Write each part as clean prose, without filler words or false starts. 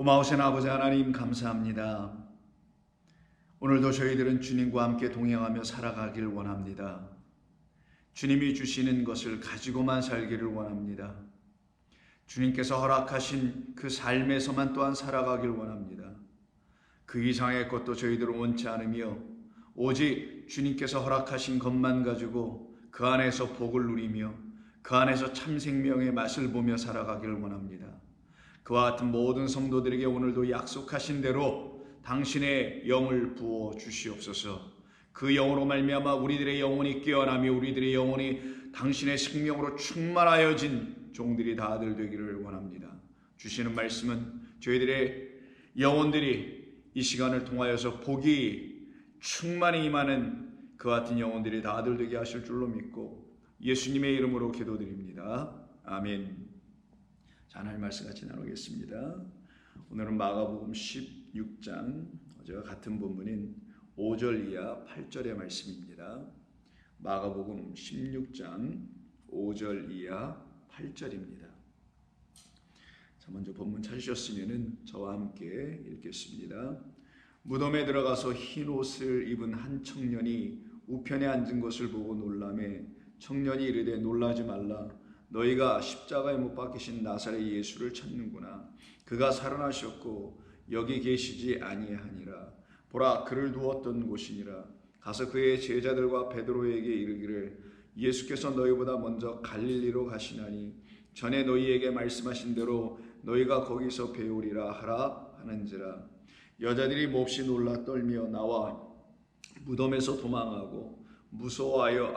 고마우신 아버지 하나님 감사합니다. 오늘도 저희들은 주님과 함께 동행하며 살아가길 원합니다. 주님이 주시는 것을 가지고만 살기를 원합니다. 주님께서 허락하신 그 삶에서만 또한 살아가길 원합니다. 그 이상의 것도 저희들은 원치 않으며 오직 주님께서 허락하신 것만 가지고 그 안에서 복을 누리며 그 안에서 참 생명의 맛을 보며 살아가길 원합니다. 그와 같은 모든 성도들에게 오늘도 약속하신 대로 당신의 영을 부어 주시옵소서. 그 영으로 말미암아 우리들의 영혼이 깨어나며 우리들의 영혼이 당신의 생명으로 충만하여진 종들이 다들 되기를 원합니다. 주시는 말씀은 저희들의 영혼들이 이 시간을 통하여서 복이 충만히 임하는 그와 같은 영혼들이 다들 되게 하실 줄로 믿고 예수님의 이름으로 기도드립니다. 아멘. 자, 하나님 말씀 같이 나누겠습니다. 오늘은 마가복음 16장 어제와 같은 본문인 5절 이하 8절의 말씀입니다. 마가복음 16장 5절 이하 8절입니다. 자, 먼저 본문 찾으셨으면 저와 함께 읽겠습니다. 무덤에 들어가서 흰 옷을 입은 한 청년이 우편에 앉은 것을 보고 놀라매 청년이 이르되 놀라지 말라. 너희가 십자가에 못 박히신 나사렛 예수를 찾는구나. 그가 살아나셨고 여기 계시지 아니하니라. 보라, 그를 두었던 곳이니라. 가서 그의 제자들과 베드로에게 이르기를 예수께서 너희보다 먼저 갈릴리로 가시나니 전에 너희에게 말씀하신 대로 너희가 거기서 배우리라 하라 하는지라. 여자들이 몹시 놀라 떨며 나와 무덤에서 도망하고 무서워하여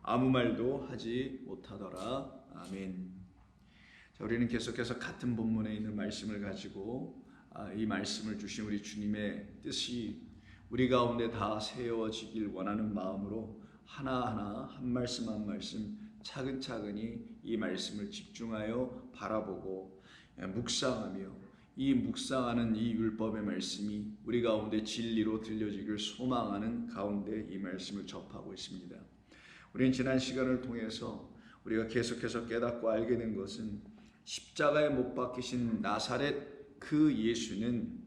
아무 말도 하지 못하더라. 아멘. 자, 우리는 계속해서 같은 본문에 있는 말씀을 가지고 이 말씀을 주신 우리 주님의 뜻이 우리 가운데 다 세워지길 원하는 마음으로 하나하나 한 말씀 한 말씀 차근차근히 이 말씀을 집중하여 바라보고 묵상하며 이 묵상하는 이 율법의 말씀이 우리 가운데 진리로 들려지길 소망하는 가운데 이 말씀을 접하고 있습니다. 우리는 지난 시간을 통해서 우리가 계속해서 깨닫고 알게 된 것은 십자가에 못 박히신 나사렛 그 예수는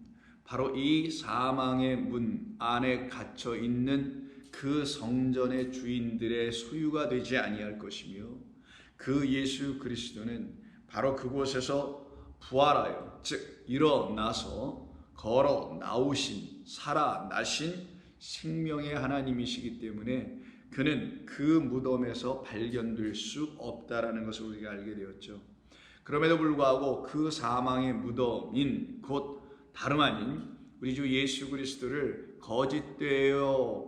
바로 이 사망의 문 안에 갇혀 있는 그 성전의 주인들의 소유가 되지 아니할 것이며 그 예수 그리스도는 바로 그곳에서 부활하여 즉 일어나서 걸어 나오신 살아나신 생명의 하나님이시기 때문에 그는 그 무덤에서 발견될 수 없다라는 것을 우리가 알게 되었죠. 그럼에도 불구하고 그 사망의 무덤인 곧 다름 아닌 우리 주 예수 그리스도를 거짓되게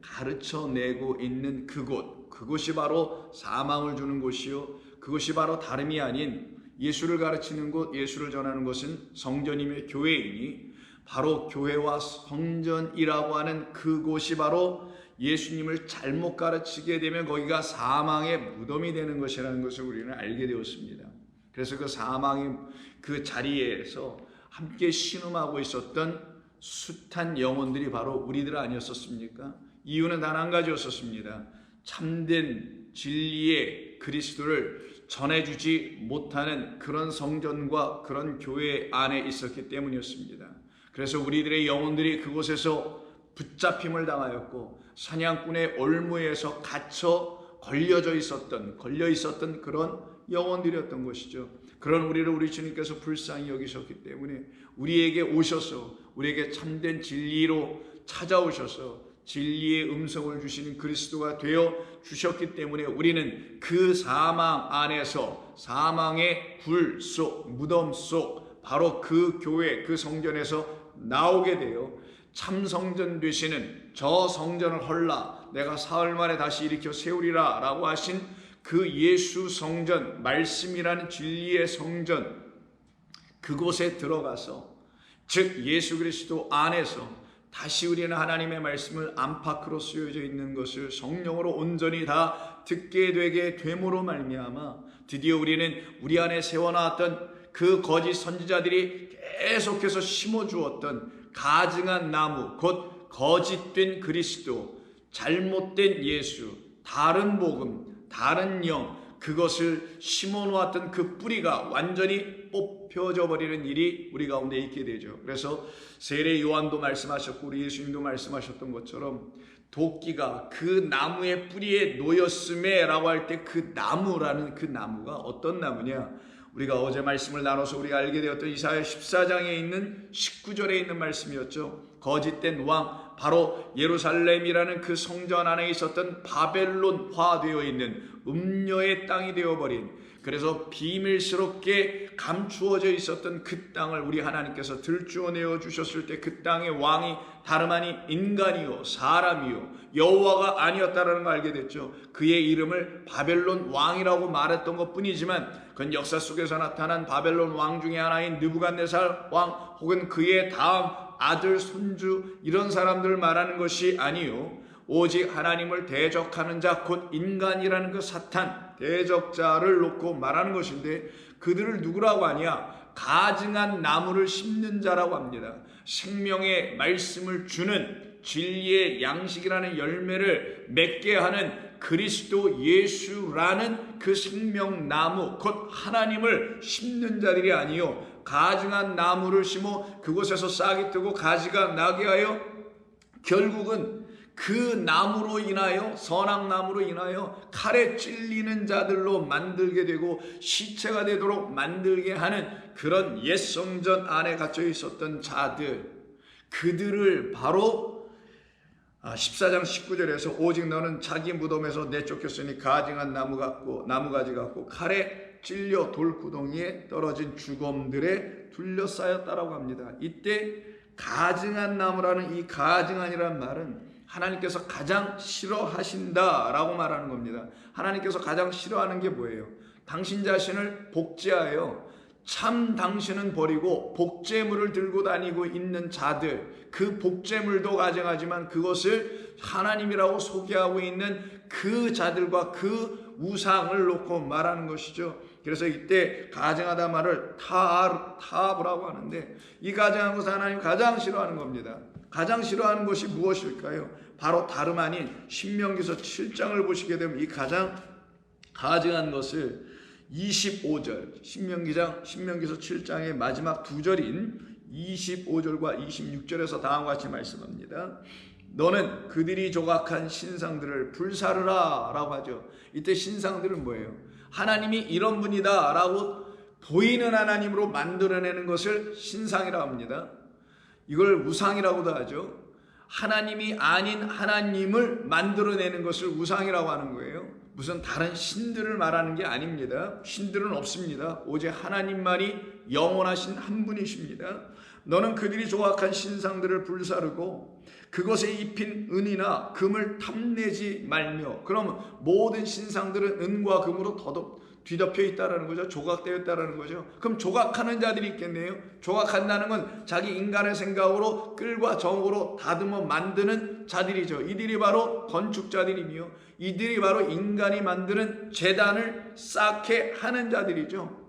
가르쳐내고 있는 그곳이 바로 사망을 주는 곳이요, 그것이 바로 다름이 아닌 예수를 가르치는 곳, 예수를 전하는 것은 성전이며 교회이니 바로 교회와 성전이라고 하는 그곳이 바로 예수님을 잘못 가르치게 되면 거기가 사망의 무덤이 되는 것이라는 것을 우리는 알게 되었습니다. 그래서 그 사망의 그 자리에서 함께 신음하고 있었던 숱한 영혼들이 바로 우리들 아니었었습니까? 이유는 단 한 가지였었습니다. 참된 진리의 그리스도를 전해주지 못하는 그런 성전과 그런 교회 안에 있었기 때문이었습니다. 그래서 우리들의 영혼들이 그곳에서 붙잡힘을 당하였고 사냥꾼의 올무에서 갇혀 걸려 있었던 그런 영혼들이었던 것이죠. 그런 우리를 우리 주님께서 불쌍히 여기셨기 때문에 우리에게 오셔서 우리에게 참된 진리로 찾아오셔서 진리의 음성을 주시는 그리스도가 되어 주셨기 때문에 우리는 그 사망 안에서 사망의 굴 속 무덤 속 바로 그 교회 그 성전에서 나오게 되어 참성전 되시는 저 성전을 헐라 내가 사흘 만에 다시 일으켜 세우리라 라고 하신 그 예수 성전 말씀이라는 진리의 성전 그곳에 들어가서 즉 예수 그리스도 안에서 다시 우리는 하나님의 말씀을 안팎으로 쓰여져 있는 것을 성령으로 온전히 다 듣게 되게 됨으로 말미암아 드디어 우리는 우리 안에 세워놨던 그 거짓 선지자들이 계속해서 심어주었던 가증한 나무 곧 거짓된 그리스도 잘못된 예수 다른 복음 다른 영 그것을 심어놓았던 그 뿌리가 완전히 뽑혀져 버리는 일이 우리 가운데 있게 되죠. 그래서 세례 요한도 말씀하셨고 우리 예수님도 말씀하셨던 것처럼 도끼가 그 나무의 뿌리에 놓였음에 라고 할 때 그 나무라는 그 나무가 어떤 나무냐, 우리가 어제 말씀을 나눠서 우리가 알게 되었던 이사야 14장에 있는 19절에 있는 말씀이었죠. 거짓된 왕, 바로 예루살렘이라는 그 성전 안에 있었던 바벨론화되어 있는 음녀의 땅이 되어버린, 그래서 비밀스럽게 감추어져 있었던 그 땅을 우리 하나님께서 들추어내어 주셨을 때 그 땅의 왕이 다름 아닌 인간이요 사람이요 여호와가 아니었다라는 걸 알게 됐죠. 그의 이름을 바벨론 왕이라고 말했던 것 뿐이지만 그건 역사 속에서 나타난 바벨론 왕 중에 하나인 느부갓네살 왕 혹은 그의 다음 아들, 손주 이런 사람들을 말하는 것이 아니요, 오직 하나님을 대적하는 자 곧 인간이라는 그 사탄 대적자를 놓고 말하는 것인데, 그들을 누구라고 하냐? 가증한 나무를 심는 자라고 합니다. 생명의 말씀을 주는 진리의 양식이라는 열매를 맺게 하는 그리스도 예수라는 그 생명나무 곧 하나님을 심는 자들이 아니요, 가증한 나무를 심어 그곳에서 싹이 트고 가지가 나게 하여 결국은 그 나무로 인하여, 선악나무로 인하여 칼에 찔리는 자들로 만들게 되고 시체가 되도록 만들게 하는 그런 옛 성전 안에 갇혀 있었던 자들, 그들을 바로 14장 19절에서 오직 너는 자기 무덤에서 내쫓겼으니 가증한 나무가지 같고 칼에 찔려 돌구덩이에 떨어진 죽음들에 둘러싸였다라고 합니다. 이때 가증한 나무라는 이 가증한이라는 말은 하나님께서 가장 싫어하신다라고 말하는 겁니다. 하나님께서 가장 싫어하는 게 뭐예요? 당신 자신을 복제하여 참 당신은 버리고 복제물을 들고 다니고 있는 자들, 그 복제물도 가증하지만 그것을 하나님이라고 소개하고 있는 그 자들과 그 우상을 놓고 말하는 것이죠. 그래서 이때 가증하다 말을 타브라고 하는데, 이 가증한 것을 하나님 가장 싫어하는 겁니다. 가장 싫어하는 것이 무엇일까요? 바로 다름 아닌 신명기서 7장을 보시게 되면 이 가장 가증한 것을 25절, 신명기서 7장의 마지막 두 절인 25절과 26절에서 다음과 같이 말씀합니다. 너는 그들이 조각한 신상들을 불사르라 라고 하죠. 이때 신상들은 뭐예요? 하나님이 이런 분이다 라고 보이는 하나님으로 만들어내는 것을 신상이라고 합니다. 이걸 우상이라고도 하죠. 하나님이 아닌 하나님을 만들어내는 것을 우상이라고 하는 거예요. 무슨 다른 신들을 말하는 게 아닙니다. 신들은 없습니다. 오직 하나님만이 영원하신 한 분이십니다. 너는 그들이 조각한 신상들을 불사르고 그것에 입힌 은이나 금을 탐내지 말며, 그러면 모든 신상들은 은과 금으로 뒤덮여 있다라는 거죠. 조각되어 있다라는 거죠. 그럼 조각하는 자들이 있겠네요. 조각한다는 건 자기 인간의 생각으로 끌과 정으로 다듬어 만드는 자들이죠. 이들이 바로 건축자들이며 이들이 바로 인간이 만드는 제단을 쌓게 하는 자들이죠.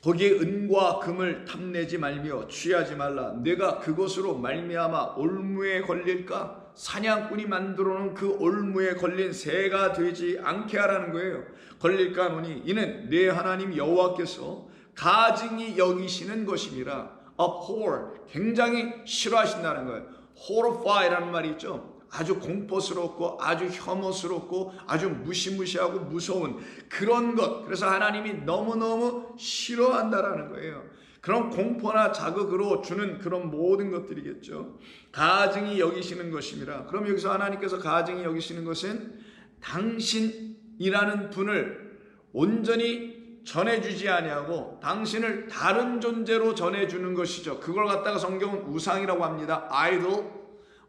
거기에 은과 금을 탐내지 말며 취하지 말라. 내가 그것으로 말미암아 올무에 걸릴까? 사냥꾼이 만들어놓은 그 올무에 걸린 새가 되지 않게 하라는 거예요. 걸릴까 하노니 이는 내 하나님 여호와께서 가증히 여기시는 것이니라. abhor, 굉장히 싫어하신다는 거예요. horrify라는 말이 있죠. 아주 공포스럽고 아주 혐오스럽고 아주 무시무시하고 무서운 그런 것, 그래서 하나님이 너무너무 싫어한다라는 거예요. 그런 공포나 자극으로 주는 그런 모든 것들이겠죠. 가증히 여기시는 것입니다. 그럼 여기서 하나님께서 가증히 여기시는 것은 당신이라는 분을 온전히 전해주지 아니하고 당신을 다른 존재로 전해주는 것이죠. 그걸 갖다가 성경은 우상이라고 합니다. idol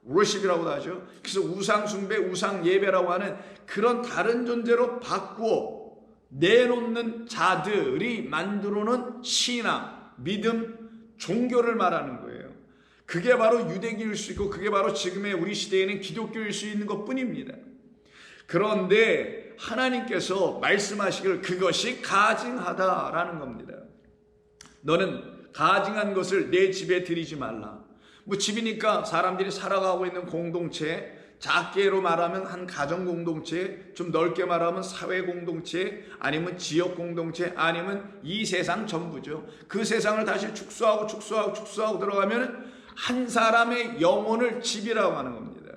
worship이라고도 하죠. 그래서 우상 숭배, 우상 예배라고 하는 그런 다른 존재로 바꾸어 내놓는 자들이 만들어놓은 신앙, 믿음, 종교를 말하는 거예요. 그게 바로 유대교일 수 있고 그게 바로 지금의 우리 시대에는 기독교일 수 있는 것뿐입니다. 그런데 하나님께서 말씀하시길 그것이 가증하다라는 겁니다. 너는 가증한 것을 내 집에 들이지 말라. 뭐 집이니까 사람들이 살아가고 있는 공동체, 작게로 말하면 한 가정 공동체, 좀 넓게 말하면 사회 공동체, 아니면 지역 공동체, 아니면 이 세상 전부죠. 그 세상을 다시 축소하고 들어가면 한 사람의 영혼을 집이라고 하는 겁니다.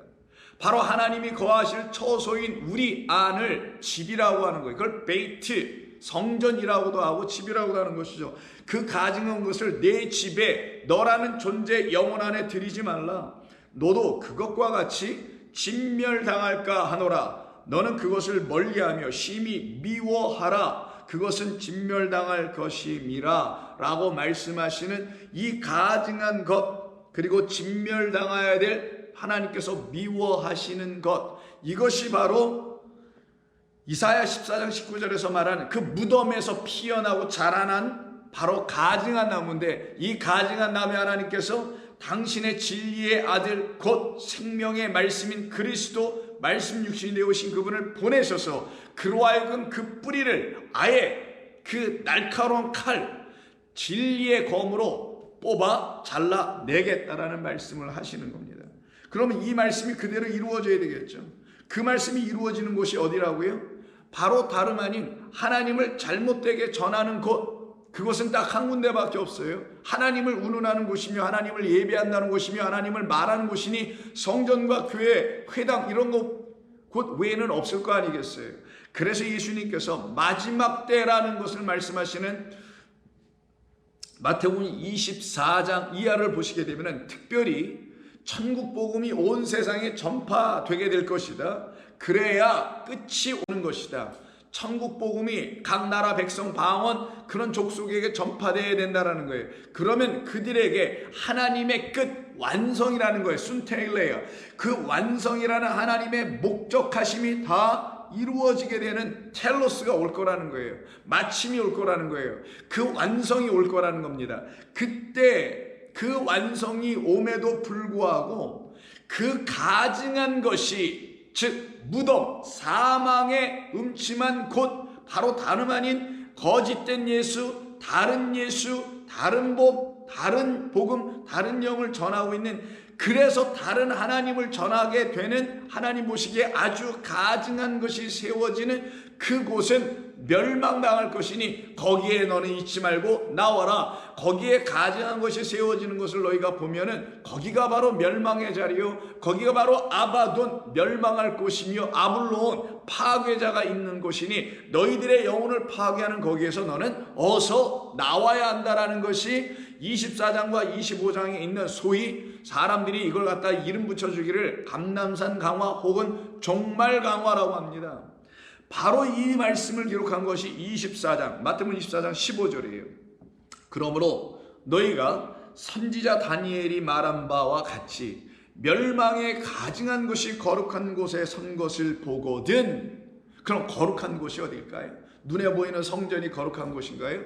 바로 하나님이 거하실 처소인 우리 안을 집이라고 하는 거예요. 그걸 베이트, 성전이라고도 하고 집이라고도 하는 것이죠. 그 가증한 것을 내 집에 너라는 존재 영혼 안에 들이지 말라. 너도 그것과 같이 진멸당할까 하노라. 너는 그것을 멀리하며 심히 미워하라. 그것은 진멸당할 것임이라. 라고 말씀하시는 이 가증한 것, 그리고 진멸당해야 될 하나님께서 미워하시는 것, 이것이 바로 이사야 14장 19절에서 말하는 그 무덤에서 피어나고 자라난 바로 가증한 나무인데, 이 가증한 나무에 하나님께서 당신의 진리의 아들 곧 생명의 말씀인 그리스도 말씀 육신이 되오신 그분을 보내셔서 그로 하여금 그 뿌리를 아예 그 날카로운 칼, 진리의 검으로 뽑아 잘라내겠다라는 말씀을 하시는 겁니다. 그러면 이 말씀이 그대로 이루어져야 되겠죠. 그 말씀이 이루어지는 곳이 어디라고요? 바로 다름 아닌 하나님을 잘못되게 전하는 곳, 그것은 딱 한 군데밖에 없어요. 하나님을 운운하는 곳이며 하나님을 예배한다는 곳이며 하나님을 말하는 곳이니 성전과 교회, 회당 이런 곳 외에는 없을 거 아니겠어요. 그래서 예수님께서 마지막 때라는 것을 말씀하시는 마태복음 24장 이하를 보시게 되면 특별히 천국 복음이 온 세상에 전파되게 될 것이다. 그래야 끝이 오는 것이다. 천국 복음이 각 나라 백성 방언 그런 족속에게 전파되어야 된다는 거예요. 그러면 그들에게 하나님의 끝 완성이라는 거예요. 순테일레어, 그 완성이라는 하나님의 목적하심이 다 이루어지게 되는 텔로스가 올 거라는 거예요. 마침이 올 거라는 거예요. 그 완성이 올 거라는 겁니다. 그때 그 완성이 옴에도 불구하고 그 가증한 것이, 즉 무덤, 사망의 음침한 곳, 바로 다름 아닌 거짓된 예수, 다른 법, 다른 복음, 다른 영을 전하고 있는, 그래서 다른 하나님을 전하게 되는, 하나님 보시기에 아주 가증한 것이 세워지는 그곳은 멸망당할 것이니 거기에 너는 있지 말고 나와라. 거기에 가증한 것이 세워지는 것을 너희가 보면은 거기가 바로 멸망의 자리요, 거기가 바로 아바돈, 멸망할 곳이며 아블론, 파괴자가 있는 곳이니 너희들의 영혼을 파괴하는 거기에서 너는 어서 나와야 한다라는 것이 24장과 25장에 있는, 소위 사람들이 이걸 갖다 이름 붙여주기를 감남산 강화 혹은 종말 강화라고 합니다. 바로 이 말씀을 기록한 것이 24장, 마태복음 24장 15절이에요. 그러므로 너희가 선지자 다니엘이 말한 바와 같이 멸망에 가증한 것이 거룩한 곳에 선 것을 보거든. 그럼 거룩한 곳이 어딜까요? 눈에 보이는 성전이 거룩한 곳인가요?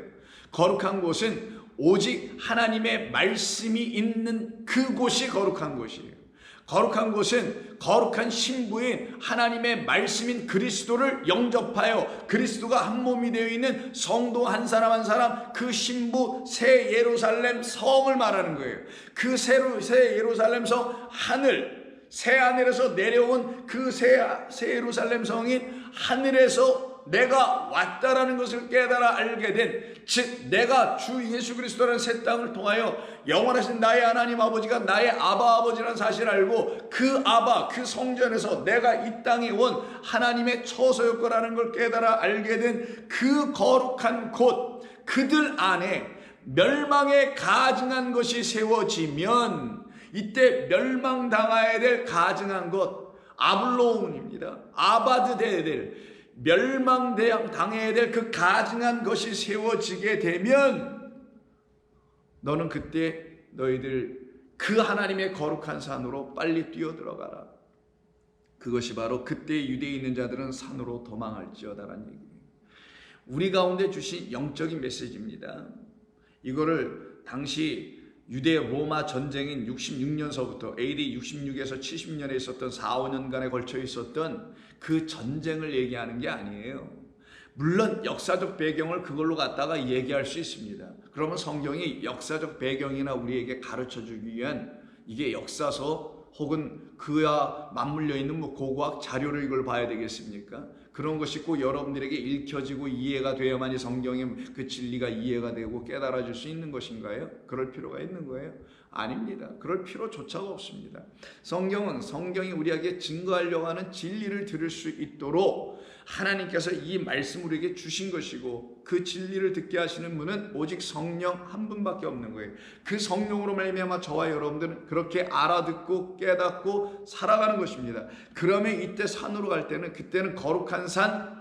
거룩한 곳은 오직 하나님의 말씀이 있는 그곳이 거룩한 곳이에요. 거룩한 곳은 거룩한 신부인 하나님의 말씀인 그리스도를 영접하여 그리스도가 한 몸이 되어 있는 성도 한 사람 한 사람, 그 신부 새 예루살렘 성을 말하는 거예요. 그 새 예루살렘 성, 하늘, 새 하늘에서 내려온 그 새 예루살렘 성인 하늘에서 내가 왔다라는 것을 깨달아 알게 된, 즉 내가 주 예수 그리스도라는 새 땅을 통하여 영원하신 나의 하나님 아버지가 나의 아바 아버지라는 사실을 알고 그 아바, 그 성전에서 내가 이 땅에 온 하나님의 처소였거라는 걸 깨달아 알게 된 그 거룩한 곳, 그들 안에 멸망에 가증한 것이 세워지면 이때 멸망당해야 될 가증한 것, 아블론입니다. 아바드돼야 될, 멸망당해야 될 그 가증한 것이 세워지게 되면 너는 그때 너희들 그 하나님의 거룩한 산으로 빨리 뛰어들어가라. 그것이 바로 그때 유대에 있는 자들은 산으로 도망할지어다라는 얘기예요. 우리 가운데 주신 영적인 메시지입니다. 이거를 당시 유대 로마 전쟁인 66년서부터 AD 66에서 70년에 있었던 4, 5년간에 걸쳐 있었던 그 전쟁을 얘기하는 게 아니에요. 물론 역사적 배경을 그걸로 갖다가 얘기할 수 있습니다. 그러면 성경이 역사적 배경이나 우리에게 가르쳐 주기 위한, 이게 역사서 혹은 그와 맞물려 있는 뭐 고고학 자료를 이걸 봐야 되겠습니까? 그런 것이 꼭 여러분들에게 읽혀지고 이해가 돼야만이 성경의 그 진리가 이해가 되고 깨달아질 수 있는 것인가요? 그럴 필요가 있는 거예요? 아닙니다. 그럴 필요조차가 없습니다. 성경이 우리에게 증거하려고 하는 진리를 들을 수 있도록 하나님께서 이 말씀을 우리에게 주신 것이고, 그 진리를 듣게 하시는 분은 오직 성령 한 분밖에 없는 거예요. 그 성령으로 말미암아 저와 여러분들은 그렇게 알아듣고 깨닫고 살아가는 것입니다. 그러면 이때 산으로 갈 때는, 그때는 거룩한 산,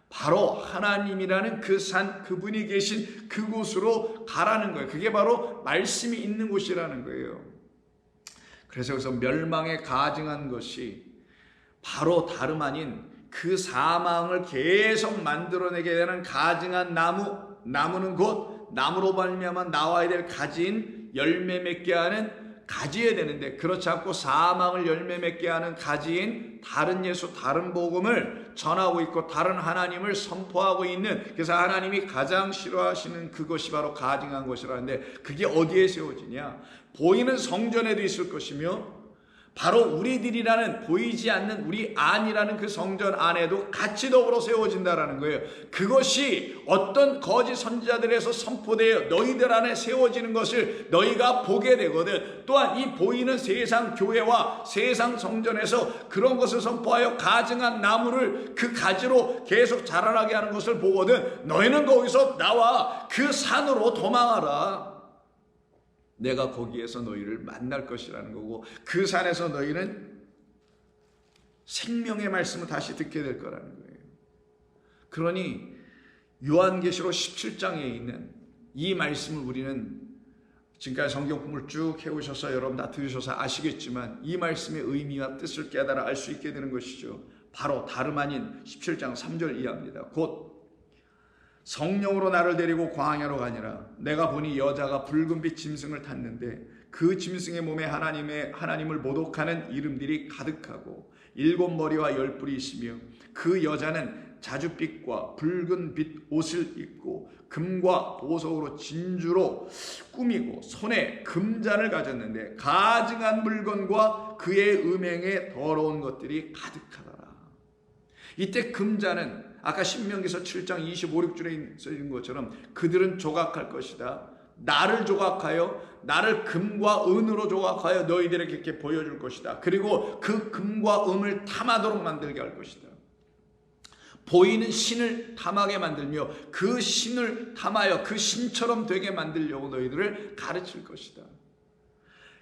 바로 하나님이라는 그 산, 그분이 계신 그곳으로 가라는 거예요. 그게 바로 말씀이 있는 곳이라는 거예요. 그래서 여기서 멸망에 가증한 것이 바로 다름 아닌 그 사망을 계속 만들어내게 되는 가증한 나무는 곧 나무로 말미암아 나와야 될 가지인 열매 맺게 하는 가지여야 되는데, 그렇지 않고 사망을 열매 맺게 하는 가지인 다른 예수, 다른 복음을 전하고 있고 다른 하나님을 선포하고 있는, 그래서 하나님이 가장 싫어하시는 그것이 바로 가증한 것이라는데, 그게 어디에 세워지냐? 보이는 성전에도 있을 것이며, 바로 우리들이라는, 보이지 않는 우리 안이라는 그 성전 안에도 같이 더불어 세워진다라는 거예요. 그것이 어떤 거짓 선지자들에서 선포되어 너희들 안에 세워지는 것을 너희가 보게 되거든. 또한 이 보이는 세상 교회와 세상 성전에서 그런 것을 선포하여 가증한 나무를 그 가지로 계속 자라나게 하는 것을 보거든. 너희는 거기서 나와 그 산으로 도망하라. 내가 거기에서 너희를 만날 것이라는 거고, 그 산에서 너희는 생명의 말씀을 다시 듣게 될 거라는 거예요. 그러니 요한계시록 17장에 있는 이 말씀을 우리는 지금까지 성경 공부를 쭉 해오셔서 여러분 다 들으셔서 아시겠지만, 이 말씀의 의미와 뜻을 깨달아 알 수 있게 되는 것이죠. 바로 다름 아닌 17장 3절 이하입니다. 곧 성령으로 나를 데리고 광야로 가니라. 내가 보니 여자가 붉은빛 짐승을 탔는데 그 짐승의 몸에 하나님을 모독하는 이름들이 가득하고 7머리와 10뿔이 있으며, 그 여자는 자줏빛과 붉은빛 옷을 입고 금과 보석으로 진주로 꾸미고 손에 금잔을 가졌는데 가증한 물건과 그의 음행에 더러운 것들이 가득하더라. 이때 금잔은 아까 신명기서 7장 25, 6절에 써있는 것처럼 그들은 조각할 것이다. 나를 조각하여, 나를 금과 은으로 조각하여 너희들에게 이렇게 보여줄 것이다. 그리고 그 금과 은을 탐하도록 만들게 할 것이다. 보이는 신을 탐하게 만들며 그 신을 탐하여 그 신처럼 되게 만들려고 너희들을 가르칠 것이다.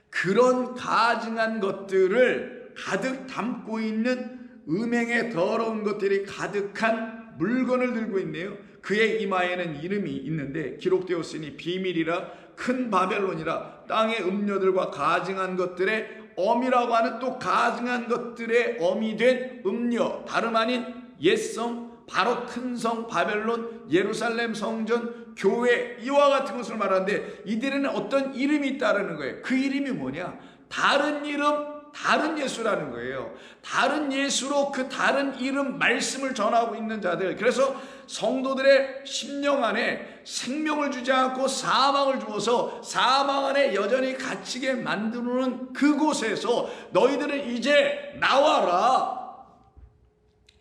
그런 가증한 것들을 가득 담고 있는 음행의 더러운 것들이 가득한 물건을 들고 있네요. 그의 이마에는 이름이 있는데 기록되었으니 비밀이라, 큰 바벨론이라, 땅의 음료들과 가증한 것들의 엄이라고 하는, 또 가증한 것들의 엄이 된 음료, 다름 아닌 옛성, 바로 큰 성 바벨론, 예루살렘 성전, 교회, 이와 같은 것을 말하는데, 이들에는 어떤 이름이 있다는 거예요. 그 이름이 뭐냐? 다른 이름, 다른 예수라는 거예요. 다른 예수로 그 다른 이름 말씀을 전하고 있는 자들. 그래서 성도들의 심령 안에 생명을 주지 않고 사망을 주어서 사망 안에 여전히 갇히게 만드는 그곳에서 너희들은 이제 나와라.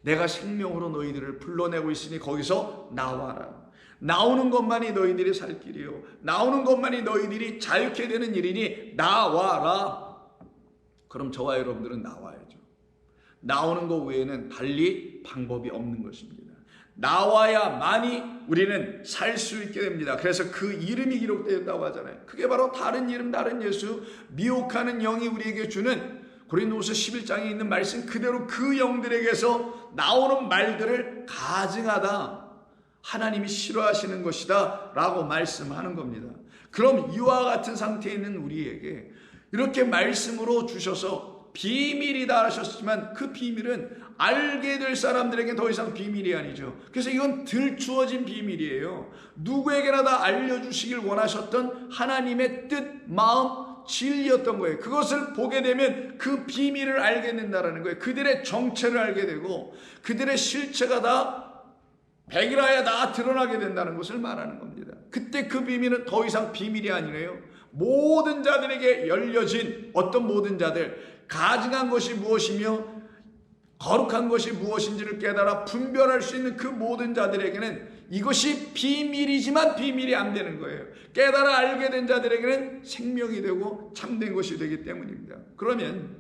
내가 생명으로 너희들을 불러내고 있으니 거기서 나와라. 나오는 것만이 너희들이 살 길이요, 나오는 것만이 너희들이 자유케 되는 일이니 나와라. 그럼 저와 여러분들은 나와야죠. 나오는 것 외에는 달리 방법이 없는 것입니다. 나와야만이 우리는 살 수 있게 됩니다. 그래서 그 이름이 기록되었다고 하잖아요. 그게 바로 다른 이름, 다른 예수, 미혹하는 영이 우리에게 주는 고린도후서 11장에 있는 말씀 그대로 그 영들에게서 나오는 말들을 가증하다, 하나님이 싫어하시는 것이다 라고 말씀하는 겁니다. 그럼 이와 같은 상태에 있는 우리에게 이렇게 말씀으로 주셔서 비밀이다 하셨지만, 그 비밀은 알게 될 사람들에게 더 이상 비밀이 아니죠. 그래서 이건 들추어진 비밀이에요. 누구에게나 다 알려주시길 원하셨던 하나님의 뜻, 마음, 진리였던 거예요. 그것을 보게 되면 그 비밀을 알게 된다는 거예요. 그들의 정체를 알게 되고 그들의 실체가 다 백일하여 다 드러나게 된다는 것을 말하는 겁니다. 그때 그 비밀은 더 이상 비밀이 아니래요. 모든 자들에게 열려진, 어떤 모든 자들, 가증한 것이 무엇이며 거룩한 것이 무엇인지를 깨달아 분별할 수 있는 그 모든 자들에게는 이것이 비밀이지만 비밀이 안 되는 거예요. 깨달아 알게 된 자들에게는 생명이 되고 참된 것이 되기 때문입니다. 그러면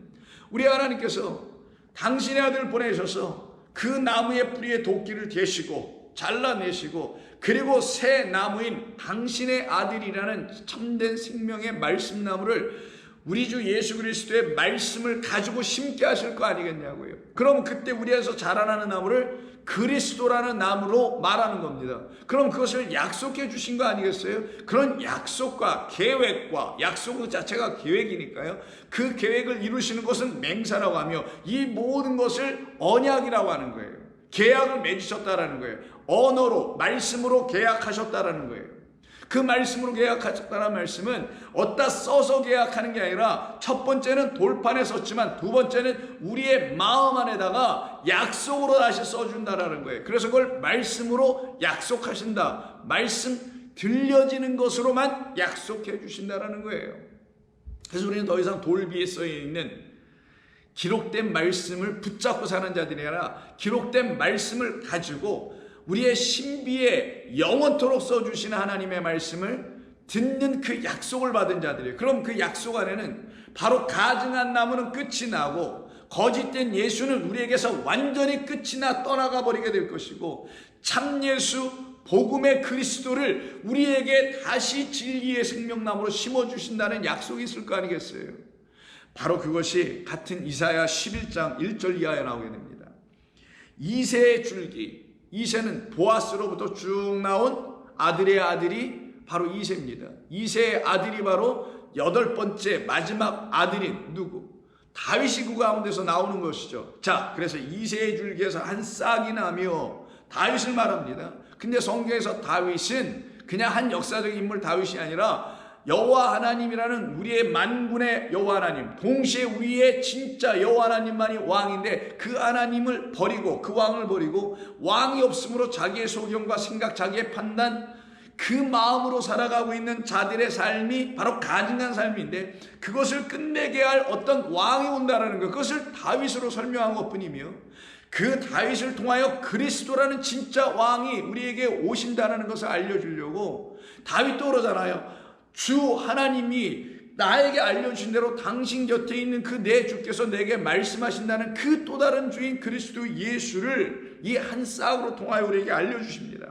우리 하나님께서 당신의 아들을 보내셔서 그 나무의 뿌리에 도끼를 대시고 잘라내시고 그리고 새 나무인 당신의 아들이라는 참된 생명의 말씀나무를 우리 주 예수 그리스도의 말씀을 가지고 심게 하실 거 아니겠냐고요. 그럼 그때 우리에서 자라나는 나무를 그리스도라는 나무로 말하는 겁니다. 그럼 그것을 약속해 주신 거 아니겠어요? 그런 약속과 계획과 약속 그 자체가 계획이니까요. 그 계획을 이루시는 것은 맹세라고 하며 이 모든 것을 언약이라고 하는 거예요. 계약을 맺으셨다라는 거예요. 언어로 말씀으로 계약하셨다라는 거예요. 그 말씀으로 계약하셨다는 말씀은 어디다 써서 계약하는 게 아니라 첫 번째는 돌판에 썼지만 두 번째는 우리의 마음 안에다가 약속으로 다시 써준다라는 거예요. 그래서 그걸 말씀으로 약속하신다. 말씀 들려지는 것으로만 약속해 주신다라는 거예요. 그래서 우리는 더 이상 돌 위에 써 있는 기록된 말씀을 붙잡고 사는 자들이 아니라 기록된 말씀을 가지고 우리의 신비에 영원토록 써주시는 하나님의 말씀을 듣는 그 약속을 받은 자들이에요. 그럼 그 약속 안에는 바로 가증한 나무는 끝이 나고 거짓된 예수는 우리에게서 완전히 끝이 나 떠나가 버리게 될 것이고 참예수 복음의 그리스도를 우리에게 다시 진리의 생명나무로 심어주신다는 약속이 있을 거 아니겠어요. 바로 그것이 같은 이사야 11장 1절 이하에 나오게 됩니다. 이새의 줄기, 이새는 보아스로부터 쭉 나온 아들의 아들이 바로 이새입니다. 이새의 아들이 바로 8번째 마지막 아들인 누구? 다윗이 그 가운데서 나오는 것이죠. 자, 그래서 이새의 줄기에서 한 싹이 나며 다윗을 말합니다. 근데 성경에서 다윗은 그냥 한 역사적 인물 다윗이 아니라 여호와 하나님이라는 우리의 만군의 여호와 하나님, 동시에 우리의 진짜 여호와 하나님만이 왕인데 그 하나님을 버리고 그 왕을 버리고 왕이 없으므로 자기의 소견과 생각, 자기의 판단, 그 마음으로 살아가고 있는 자들의 삶이 바로 가증한 삶인데 그것을 끝내게 할 어떤 왕이 온다라는 것, 그것을 다윗으로 설명한 것뿐이며 그 다윗을 통하여 그리스도라는 진짜 왕이 우리에게 오신다는 것을 알려주려고 다윗도 그러잖아요. 주 하나님이 나에게 알려주신 대로 당신 곁에 있는 그 내 주께서 내게 말씀하신다는 그 또 다른 주인 그리스도 예수를 이 한 싹으로 통하여 우리에게 알려주십니다.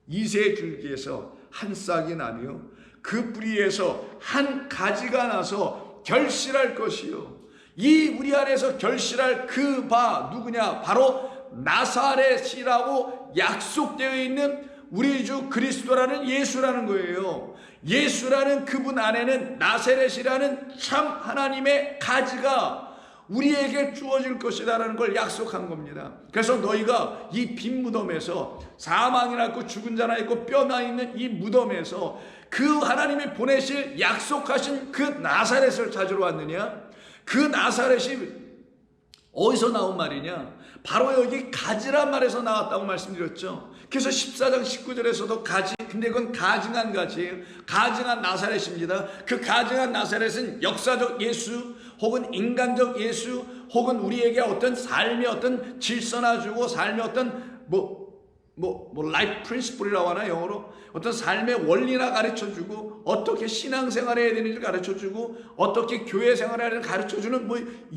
이새의 줄기에서 한 싹이 나며 그 뿌리에서 한 가지가 나서 결실할 것이요. 이 우리 안에서 결실할 그 바 누구냐? 바로 나사렛이라고 약속되어 있는 우리 주 그리스도라는 예수라는 거예요. 예수라는 그분 안에는 나사렛이라는 참 하나님의 가지가 우리에게 주어질 것이다라는 걸 약속한 겁니다. 그래서 너희가 이 빈 무덤에서 사망이나 있고 죽은 자나 있고 뼈나 있는 이 무덤에서 그 하나님이 보내실 약속하신 그 나사렛을 찾으러 왔느냐? 그 나사렛이 어디서 나온 말이냐? 바로 여기 가지란 말에서 나왔다고 말씀드렸죠. 그래서 14장 19절에서도 가지, 근데 그건 가증한 가지예요. 가증한 나사렛입니다. 그 가증한 나사렛은 역사적 예수 혹은 인간적 예수 혹은 우리에게 어떤 삶의 어떤 질서나 주고 삶의 어떤 라이프 프린시플이라고 하나 영어로 어떤 삶의 원리나 가르쳐주고 어떻게 신앙생활을 해야 되는지 가르쳐주고 어떻게 교회 생활을 가르쳐주는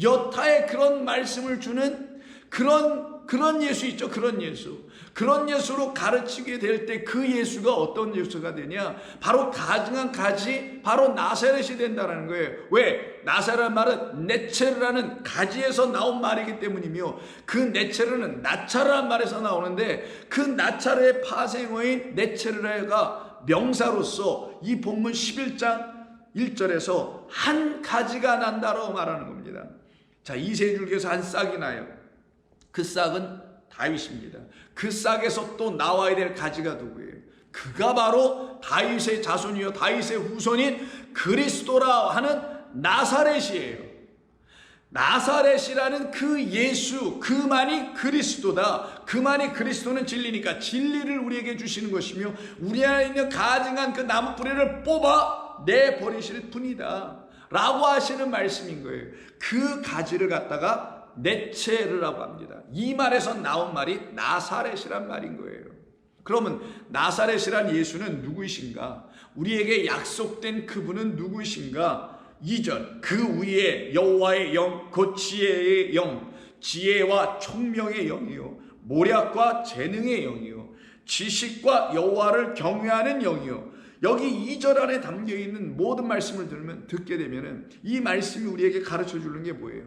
여타의 그런 말씀을 주는 그런 예수 있죠. 그런 예수로 가르치게 될 때 그 예수가 어떤 예수가 되냐? 바로 가증한 가지, 바로 나사렛이 된다는 거예요. 왜? 나사렛 말은 네체르라는 가지에서 나온 말이기 때문이며 그 네체르는 나차르란 말에서 나오는데 그 나차르의 파생어인 네체르가 명사로서 이 본문 11장 1절에서 한 가지가 난다라고 말하는 겁니다. 자, 이새 줄기에서 한 싹이 나요. 그 싹은 다윗입니다. 그 싹에서 또 나와야 될 가지가 누구예요? 그가 바로 다윗의 자손이요 다윗의 후손인 그리스도라 하는 나사렛이에요. 나사렛이라는 그 예수, 그만이 그리스도다. 그만이 그리스도는 진리니까 진리를 우리에게 주시는 것이며 우리 안에 있는 가증한 그 나무 뿌리를 뽑아 내버리실 뿐이다 라고 하시는 말씀인 거예요. 그 가지를 갖다가 네체르라고 합니다. 이 말에서 나온 말이 나사렛이란 말인 거예요. 그러면 나사렛이란 예수는 누구이신가? 우리에게 약속된 그분은 누구이신가? 2절, 그 위에 여호와의 영, 곧 지혜의 영, 지혜와 총명의 영이요, 모략과 재능의 영이요, 지식과 여호와를 경외하는 영이요. 여기 2절 안에 담겨있는 모든 말씀을 듣게 되면 이 말씀이 우리에게 가르쳐 주는 게 뭐예요?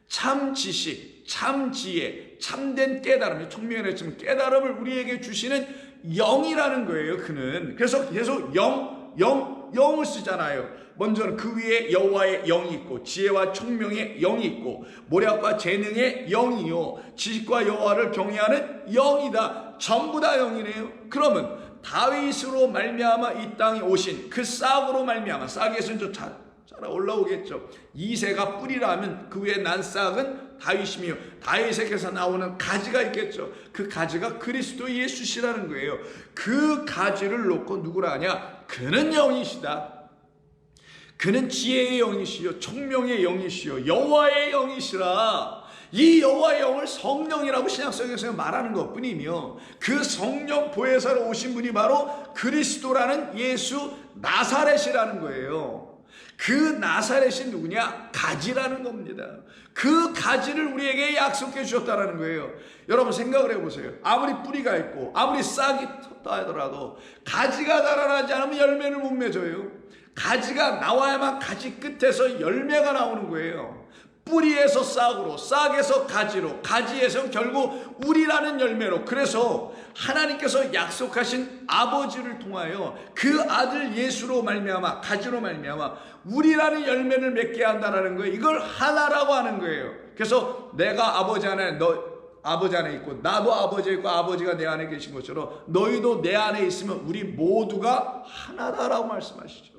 참 지식, 참 지혜, 참된 깨달음, 총명이라 했지만 깨달음을 우리에게 주시는 영이라는 거예요. 그는 그래서 계속 영을 쓰잖아요. 먼저는 그 위에 여호와의 영이 있고, 지혜와 총명의 영이 있고, 모략과 재능의 영이요, 지식과 여호와를 경외하는 영이다. 전부 다 영이네요. 그러면 다윗으로 말미암아 이 땅에 오신 그 싹으로 말미암아, 싹에서는 저 자라 올라오겠죠. 이새가 뿌리라면 그 위에 난 싹은 다윗이며, 다윗에게서 나오는 가지가 있겠죠. 그 가지가 그리스도 예수시라는 거예요. 그 가지를 놓고 누구라 하냐? 그는 영이시다. 그는 지혜의 영이시요, 총명의 영이시요, 여호와의 영이시라. 이 여호와의 영을 성령이라고 신약성경에서 말하는 것뿐이며, 그 성령 보혜사로 오신 분이 바로 그리스도라는 예수 나사렛이라는 거예요. 그 나사렛이 누구냐? 가지라는 겁니다. 그 가지를 우리에게 약속해 주셨다는 거예요. 여러분 생각을 해보세요. 아무리 뿌리가 있고 아무리 싹이 텄다 하더라도 가지가 자라나지 않으면 열매를 못 맺어요. 가지가 나와야만 가지 끝에서 열매가 나오는 거예요. 뿌리에서 싹으로, 싹에서 가지로, 가지에서 결국 우리라는 열매로. 그래서 하나님께서 약속하신 아버지를 통하여 그 아들 예수로 말미암아, 가지로 말미암아 우리라는 열매를 맺게 한다는 거예요. 이걸 하나라고 하는 거예요. 그래서 내가 아버지 안에, 아버지 안에 있고 나도 아버지에 있고 아버지가 내 안에 계신 것처럼 너희도 내 안에 있으면 우리 모두가 하나다라고 말씀하시죠.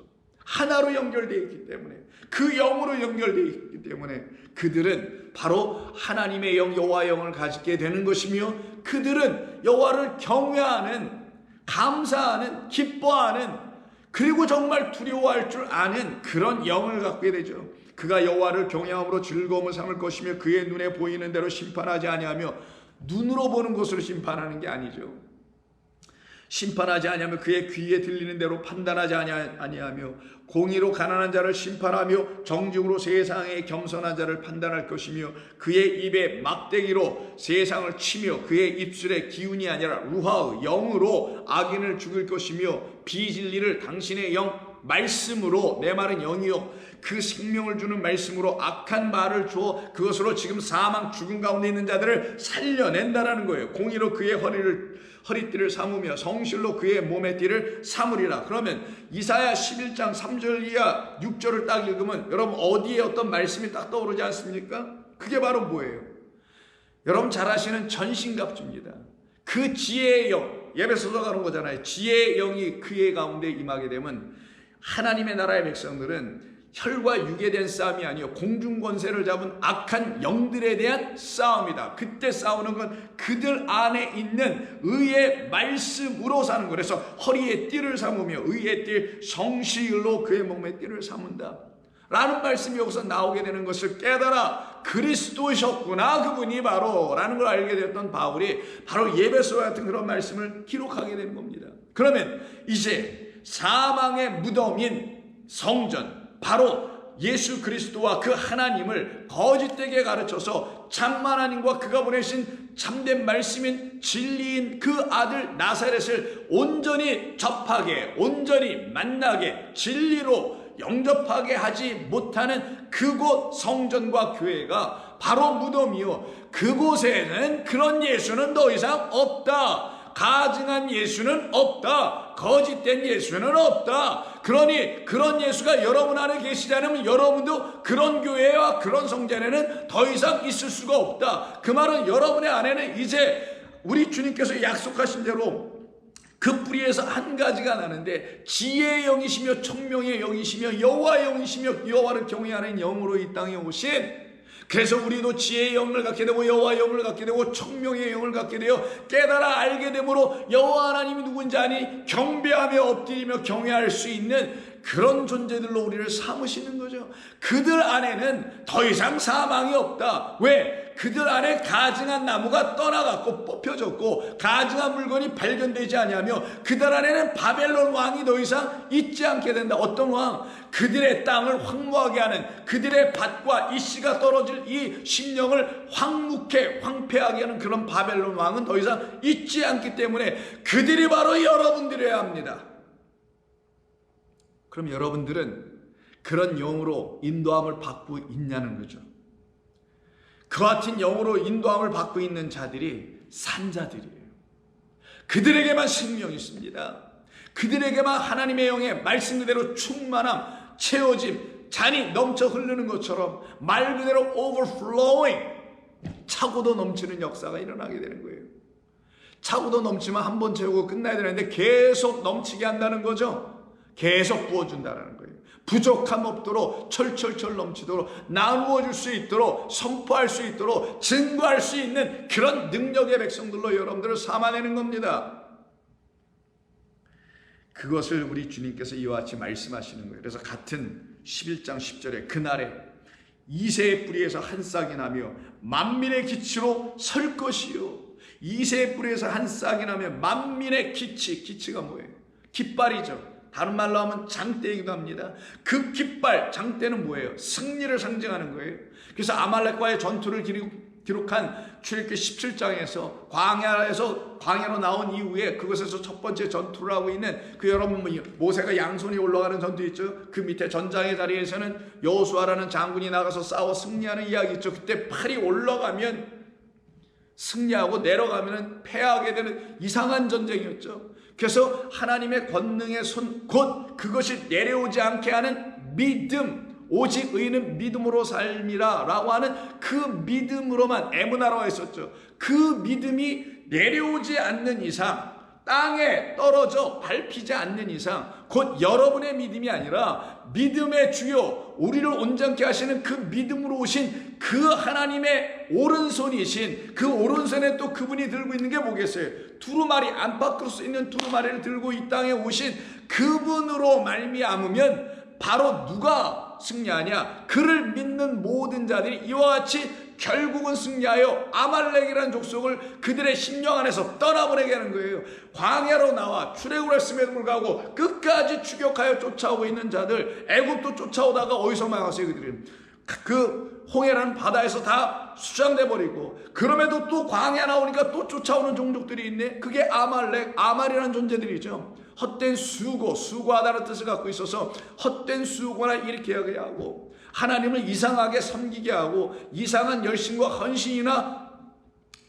하나로 연결되어 있기 때문에, 그 영으로 연결되어 있기 때문에 그들은 바로 하나님의 영, 여호와의 영을 가지게 되는 것이며, 그들은 여호와를 경외하는, 감사하는, 기뻐하는, 그리고 정말 두려워할 줄 아는 그런 영을 갖게 되죠. 그가 여호와를 경외함으로 즐거움을 삼을 것이며 그의 눈에 보이는 대로 심판하지 아니하며, 눈으로 보는 것으로 심판하는 게 아니죠. 심판하지 아니하며 그의 귀에 들리는 대로 판단하지 아니하며 공의로 가난한 자를 심판하며 정직으로 세상의 겸손한 자를 판단할 것이며, 그의 입에 막대기로 세상을 치며 그의 입술에 기운이 아니라 루하의 영으로 악인을 죽일 것이며, 비진리를 당신의 영 말씀으로, 내 말은 영이요, 그 생명을 주는 말씀으로 악한 말을 주어 그것으로 지금 사망 죽음 가운데 있는 자들을 살려낸다라는 거예요. 공의로 그의 허리띠를 삼으며 성실로 그의 몸의 띠를 삼으리라. 그러면 이사야 11장 3절 이하 6절을 딱 읽으면 여러분 어디에 어떤 말씀이 딱 떠오르지 않습니까? 그게 바로 뭐예요? 여러분 잘 아시는 전신갑주입니다. 그 지혜의 영, 예배소서 가는 거잖아요. 지혜의 영이 그의 가운데 임하게 되면 하나님의 나라의 백성들은 혈과 육에 대한 싸움이 아니요 공중권세를 잡은 악한 영들에 대한 싸움이다. 그때 싸우는 건 그들 안에 있는 의의 말씀으로 사는 거예요. 그래서 허리에 띠를 삼으며 의의 띠 성실로 그의 몸에 띠를 삼은다 라는 말씀이 여기서 나오게 되는 것을 깨달아 그리스도셨구나, 그분이 바로 라는 걸 알게 되었던 바울이 바로 예배소와 같은 그런 말씀을 기록하게 되는 겁니다. 그러면 이제 사망의 무덤인 성전, 바로 예수 그리스도와 그 하나님을 거짓되게 가르쳐서 참 하나님과 그가 보내신 참된 말씀인 진리인 그 아들 나사렛을 온전히 접하게, 온전히 만나게, 진리로 영접하게 하지 못하는 그곳 성전과 교회가 바로 무덤이요, 그곳에는 그런 예수는 더 이상 없다. 가증한 예수는 없다. 거짓된 예수는 없다. 그러니 그런 예수가 여러분 안에 계시지 않으면 여러분도 그런 교회와 그런 성전에는 더 이상 있을 수가 없다. 그 말은 여러분의 안에는 이제 우리 주님께서 약속하신 대로 그 뿌리에서 한 가지가 나는데, 지혜의 영이시며 총명의 영이시며 여호와의 영이시며 여호와를 경외하는 영으로 이 땅에 오신, 그래서 우리도 지혜의 영을 갖게 되고 여호와의 영을 갖게 되고 총명의 영을 갖게 되어 깨달아 알게 되므로 여호와 하나님이 누군지 아니 경배하며 엎드리며 경외할 수 있는 그런 존재들로 우리를 삼으시는 거죠. 그들 안에는 더 이상 사망이 없다. 왜? 그들 안에 가증한 나무가 떠나갔고 뽑혀졌고 가증한 물건이 발견되지 아니하며 그들 안에는 바벨론 왕이 더 이상 있지 않게 된다. 어떤 왕? 그들의 땅을 황무하게 하는, 그들의 밭과 이씨가 떨어질 이 심령을 황무케 황폐하게 하는 그런 바벨론 왕은 더 이상 있지 않기 때문에 그들이 바로 여러분들이어야 합니다. 그럼 여러분들은 그런 영으로 인도함을 받고 있냐는 거죠. 그 같은 영으로 인도함을 받고 있는 자들이 산자들이에요. 그들에게만 생명이 있습니다. 그들에게만 하나님의 영의 말씀 그대로 충만함, 채워짐, 잔이 넘쳐 흐르는 것처럼 말 그대로 overflowing, 차고도 넘치는 역사가 일어나게 되는 거예요. 차고도 넘치면 한 번 채우고 끝나야 되는데 계속 넘치게 한다는 거죠. 계속 부어준다는 거예요. 부족함 없도록 철철철 넘치도록 나누어 줄 수 있도록 선포할 수 있도록 증거할 수 있는 그런 능력의 백성들로 여러분들을 삼아내는 겁니다. 그것을 우리 주님께서 이와 같이 말씀하시는 거예요. 그래서 같은 11장 10절에 그날에 이새의 뿌리에서 한 싹이 나며 만민의 기치로 설 것이요. 이새의 뿌리에서 한 싹이 나며 만민의 기치가 뭐예요? 깃발이죠. 다른 말로 하면 장대이기도 합니다. 그 깃발, 장대는 뭐예요? 승리를 상징하는 거예요. 그래서 아말렉과의 전투를 기록한 출애굽기 17장에서 광야로 나온 이후에 그곳에서 첫 번째 전투를 하고 있는 그 여러분 모세가 양손이 올라가는 전투 있죠. 그 밑에 전장의 자리에서는 여호수아라는 장군이 나가서 싸워 승리하는 이야기 있죠. 그때 팔이 올라가면 승리하고 내려가면 패하게 되는 이상한 전쟁이었죠. 그래서 하나님의 권능의 손, 곧 그것이 내려오지 않게 하는 믿음, 오직 의인은 믿음으로 삶이라 라고 하는 그 믿음으로만 에무나라고 했었죠. 그 믿음이 내려오지 않는 이상, 땅에 떨어져 밟히지 않는 이상, 곧 여러분의 믿음이 아니라 믿음의 주요, 우리를 온전케 하시는 그 믿음으로 오신 그 하나님의 오른손이신 그 오른손에 또 그분이 들고 있는 게 뭐겠어요? 두루마리, 안팎으로 쓰이는 두루마리를 들고 이 땅에 오신 그분으로 말미암으면 바로 누가 승리하냐? 그를 믿는 모든 자들이 이와 같이 결국은 승리하여 아말렉이라는 족속을 그들의 심령 안에서 떠나보내게 하는 거예요. 광야로 나와 출애굽을 했음에도 불구하고 끝까지 추격하여 쫓아오고 있는 자들, 애굽도 쫓아오다가 어디서 망했어요? 그들은 그 홍해라는 바다에서 다 수장돼 버리고, 그럼에도 또 광야 나오니까 또 쫓아오는 종족들이 있네. 그게 아말이라는 존재들이죠. 헛된 수고하다는 뜻을 갖고 있어서 헛된 수고나 일으키게 하고 하나님을 이상하게 섬기게 하고 이상한 열심과 헌신이나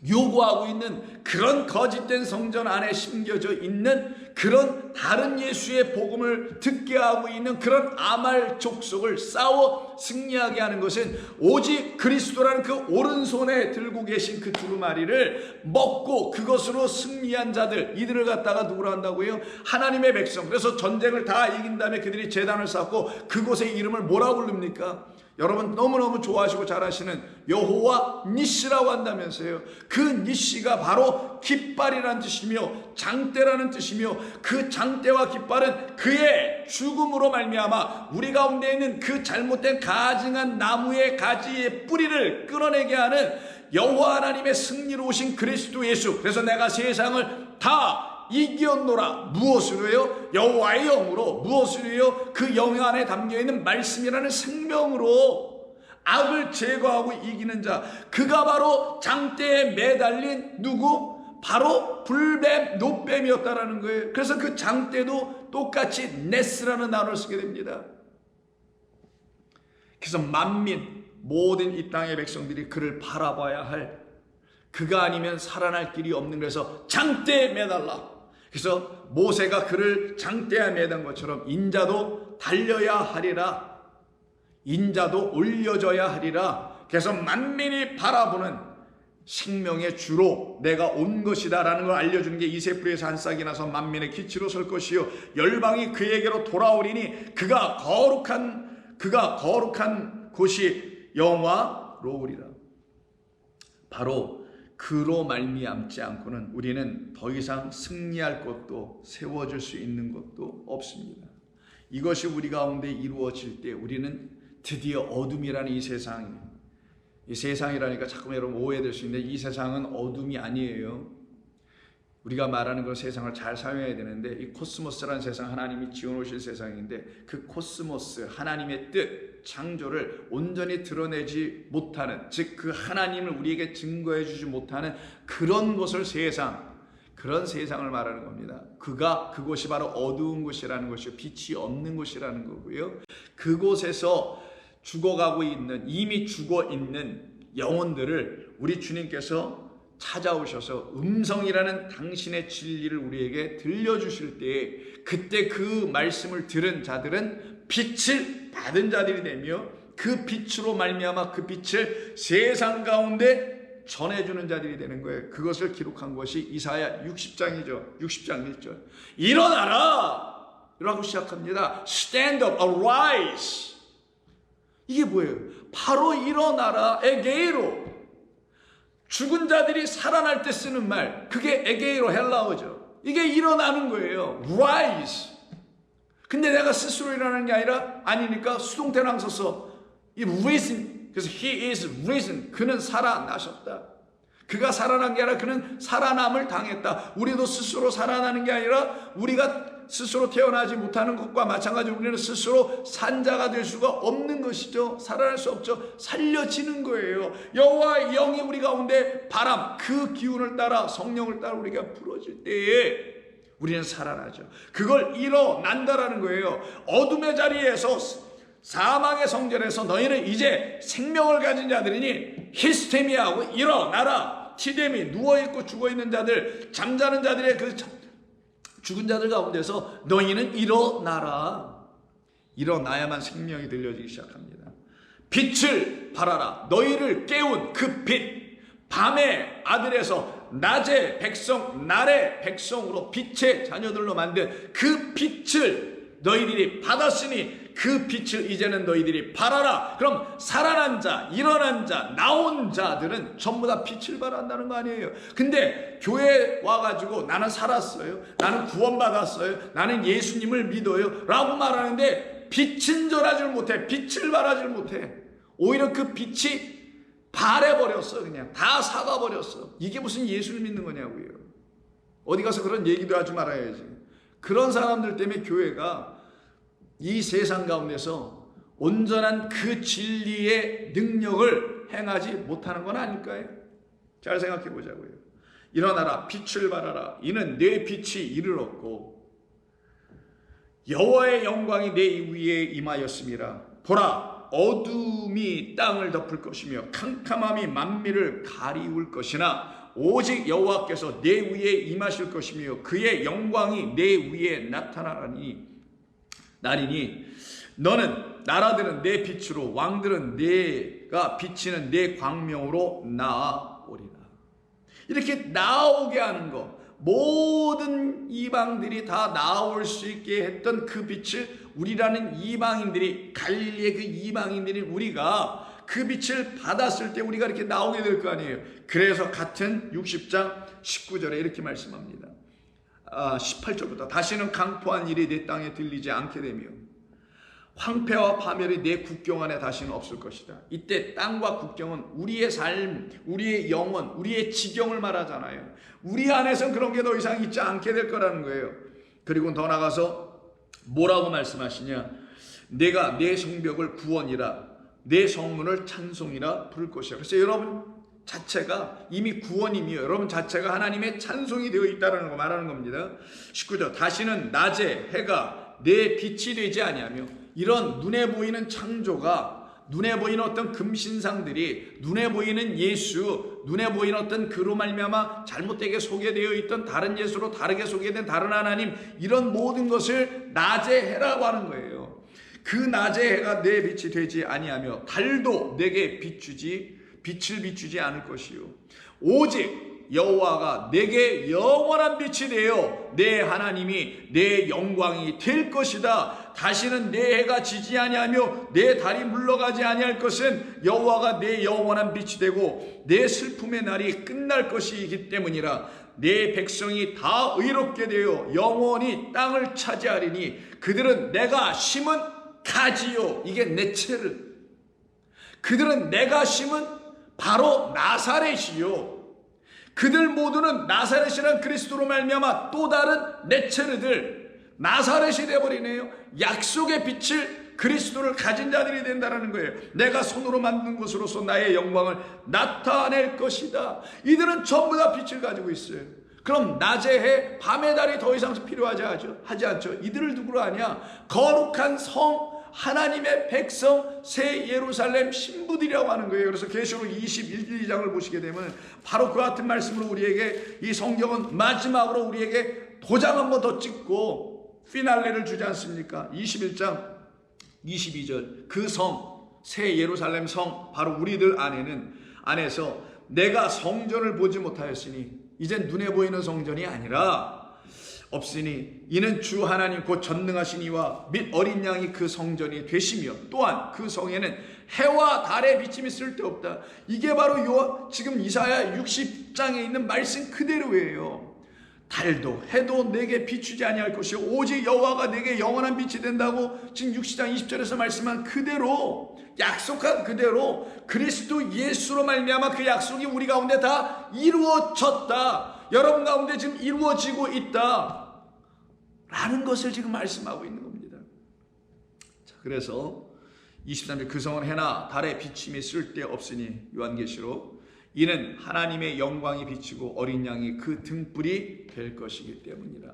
요구하고 있는 그런 거짓된 성전 안에 심겨져 있는 그런 다른 예수의 복음을 듣게 하고 있는 그런 아말 족속을 싸워 승리하게 하는 것은 오직 그리스도라는 그 오른손에 들고 계신 그 두루마리를 먹고 그것으로 승리한 자들, 이들을 갖다가 누구로 한다고요? 하나님의 백성. 그래서 전쟁을 다 이긴 다음에 그들이 제단을 쌓고 그곳의 이름을 뭐라고 부릅니까? 여러분 너무너무 좋아하시고 잘 아시는 여호와 니시라고 한다면서요. 그 니시가 바로 깃발이라는 뜻이며 장대라는 뜻이며, 그 장대와 깃발은 그의 죽음으로 말미암아 우리 가운데 있는 그 잘못된 가증한 나무의 가지의 뿌리를 끊어내게 하는 여호와 하나님의 승리로 오신 그리스도 예수. 그래서 내가 세상을 다 이기었노라. 무엇으로요? 여호와의 영으로. 무엇으로요? 그 영 안에 담겨있는 말씀이라는 생명으로 악을 제거하고 이기는 자, 그가 바로 장대에 매달린 누구? 바로 불뱀, 노뱀이었다라는 거예요. 그래서 그 장대도 똑같이 네스라는 단어를 쓰게 됩니다. 그래서 만민, 모든 이 땅의 백성들이 그를 바라봐야 할, 그가 아니면 살아날 길이 없는, 그래서 장대에 매달라. 그래서 모세가 그를 장대에 매단 것처럼 인자도 달려야 하리라. 인자도 올려져야 하리라. 그래서 만민이 바라보는 생명의 주로 내가 온 것이다 라는 걸 알려주는 게 이새 뿌리에서 한 싹이 나서 만민의 기치로 설 것이요 열방이 그에게로 돌아오리니 그가 거룩한 곳이 영화로 오리라. 바로 그로 말미암지 않고는 우리는 더 이상 승리할 것도 세워줄 수 있는 것도 없습니다. 이것이 우리 가운데 이루어질 때 우리는 드디어 어둠이라는 이 세상이라니까 자꾸 여러분 오해될 수 있는데 이 세상은 어둠이 아니에요. 우리가 말하는 그 세상을 잘 사용해야 되는데 이 코스모스라는 세상, 하나님이 지어놓으실 세상인데 그 코스모스, 하나님의 뜻, 창조를 온전히 드러내지 못하는, 즉 그 하나님을 우리에게 증거해 주지 못하는 그런 것을 그런 세상을 말하는 겁니다. 그곳이 바로 어두운 곳이라는 것이요, 빛이 없는 곳이라는 거고요. 그곳에서 죽어가고 있는, 이미 죽어 있는 영혼들을 우리 주님께서 찾아오셔서 음성이라는 당신의 진리를 우리에게 들려주실 때에, 그때 그 말씀을 들은 자들은 빛을 받은 자들이 되며 그 빛으로 말미암아 그 빛을 세상 가운데 전해주는 자들이 되는 거예요. 그것을 기록한 것이 이사야 60장이죠. 60장 1절. 일어나라! 라고 시작합니다. Stand up, arise. 이게 뭐예요? 바로 일어나라, 에게이로. 죽은 자들이 살아날 때 쓰는 말, 그게 에게이로 헬라어죠. 이게 일어나는 거예요. Rise. 근데 내가 스스로 일어나는 게 아니니까 수동태랑 썼어. 이 risen. 그래서 he is risen. 그는 살아나셨다. 그가 살아난 게 아니라 그는 살아남을 당했다. 우리도 스스로 살아나는 게 아니라 우리가 스스로 태어나지 못하는 것과 마찬가지로 우리는 스스로 산자가 될 수가 없는 것이죠. 살아날 수 없죠. 살려지는 거예요. 여호와의 영이 우리 가운데 바람, 그 기운을 따라, 성령을 따라 우리가 불어질 때에 우리는 살아나죠. 그걸 일어난다라는 거예요. 어둠의 자리에서, 사망의 성전에서 너희는 이제 생명을 가진 자들이니 히스테미하고 일어나라. 티데미, 누워있고 죽어있는 자들, 잠자는 자들의 그 죽은 자들 가운데서 너희는 일어나라. 일어나야만 생명이 들려지기 시작합니다. 빛을 발하라. 너희를 깨운 그 빛, 밤의 아들에서 낮의 백성, 날의 백성으로 빛의 자녀들로 만든 그 빛을 너희들이 받았으니 그 빛을 이제는 너희들이 발하라. 그럼 살아난 자, 일어난 자, 나온 자들은 전부 다 빛을 발한다는 거 아니에요. 근데 교회에 와가지고 나는 살았어요, 나는 구원받았어요, 나는 예수님을 믿어요 라고 말하는데 빛은 전하지 못해, 빛을 발하지 못해. 오히려 그 빛이 발해버렸어. 그냥 다 사가버렸어. 이게 무슨 예수를 믿는 거냐고요. 어디 가서 그런 얘기도 하지 말아야지. 그런 사람들 때문에 교회가 이 세상 가운데서 온전한 그 진리의 능력을 행하지 못하는 건 아닐까요? 잘 생각해 보자고요. 일어나라, 빛을 발하라. 이는 내 빛이 이르렀고 여호와의 영광이 내 위에 임하였음이라. 보라, 어둠이 땅을 덮을 것이며 캄캄함이 만민을 가리울 것이나 오직 여호와께서 내 위에 임하실 것이며 그의 영광이 내 위에 나타나리니 너는 나라들은 내 빛으로, 왕들은 내가 비치는 내 광명으로 나아오리라. 이렇게 나오게 하는 것, 모든 이방들이 다 나올 수 있게 했던 그 빛을 우리라는 이방인들이, 갈릴리의 그 이방인들이 우리가 그 빛을 받았을 때 우리가 이렇게 나오게 될 거 아니에요. 그래서 같은 60장 19절에 이렇게 말씀합니다. 18절부터 다시는 강포한 일이 내 땅에 들리지 않게 되며 황폐와 파멸이 내 국경 안에 다시는 없을 것이다. 이때 땅과 국경은 우리의 삶, 우리의 영혼, 우리의 지경을 말하잖아요. 우리 안에서는 그런 게 더 이상 있지 않게 될 거라는 거예요. 그리고 더 나가서 뭐라고 말씀하시냐. 내가 내 성벽을 구원이라, 내 성문을 찬송이라 부를 것이야. 그래서 여러분 자체가 이미 구원이며 여러분 자체가 하나님의 찬송이 되어 있다는 거 말하는 겁니다. 19절 다시는 낮에 해가 내 빛이 되지 아니하며. 이런 눈에 보이는 창조가, 눈에 보이는 어떤 금신상들이, 눈에 보이는 예수, 눈에 보이는 어떤 그로 말미암아 잘못되게 소개되어 있던 다른 예수로 다르게 소개된 다른 하나님, 이런 모든 것을 낮의 해라고 하는 거예요. 그 낮의 해가 내 빛이 되지 아니하며 달도 내게 빛을 비추지 않을 것이요 오직 여호와가 내게 영원한 빛이 되어 내 하나님이 내 영광이 될 것이다. 다시는 내 해가 지지 아니하며 내 달이 물러가지 아니할 것은 여호와가 내 영원한 빛이 되고 내 슬픔의 날이 끝날 것이기 때문이라. 내 백성이 다 의롭게 되어 영원히 땅을 차지하리니 그들은 내가 심은 가지요. 이게 네체르. 그들은 내가 심은 바로 나사렛이요. 그들 모두는 나사렛이란 그리스도로 말미암아 또 다른 네체르들, 나사렛이 되어버리네요. 약속의 빛을, 그리스도를 가진 자들이 된다는 거예요. 내가 손으로 만든 것으로서 나의 영광을 나타낼 것이다. 이들은 전부 다 빛을 가지고 있어요. 그럼 낮의 해, 밤의 달이 더 이상 필요하지 않죠. 이들을 누구로 하냐? 거룩한 성, 하나님의 백성, 새 예루살렘 신부들이라고 하는 거예요. 그래서 계시록 21장을 보시게 되면 바로 그 같은 말씀으로 우리에게 이 성경은 마지막으로 우리에게 도장 한 번 더 찍고 피날레를 주지 않습니까? 21장 22절, 그 성, 새 예루살렘 성, 바로 우리들 안에서 내가 성전을 보지 못하였으니, 이젠 눈에 보이는 성전이 아니라 없으니 이는 주 하나님 곧 전능하신 이와 및 어린 양이 그 성전이 되시며 또한 그 성에는 해와 달의 비침이 쓸데없다. 이게 바로 지금 이사야 60장에 있는 말씀 그대로예요. 달도 해도 내게 비추지 아니할 것이요 오직 여호와가 내게 영원한 빛이 된다고 지금 60장 20절에서 말씀한 그대로, 약속한 그대로 그리스도 예수로 말미암아 그 약속이 우리 가운데 다 이루어졌다. 여러분 가운데 지금 이루어지고 있다 라는 것을 지금 말씀하고 있는 겁니다. 자, 그래서 23절, 그 성은 해나 달의 비침이 쓸데없으니, 요한계시록, 이는 하나님의 영광이 비치고 어린 양이 그 등불이 될 것이기 때문이라.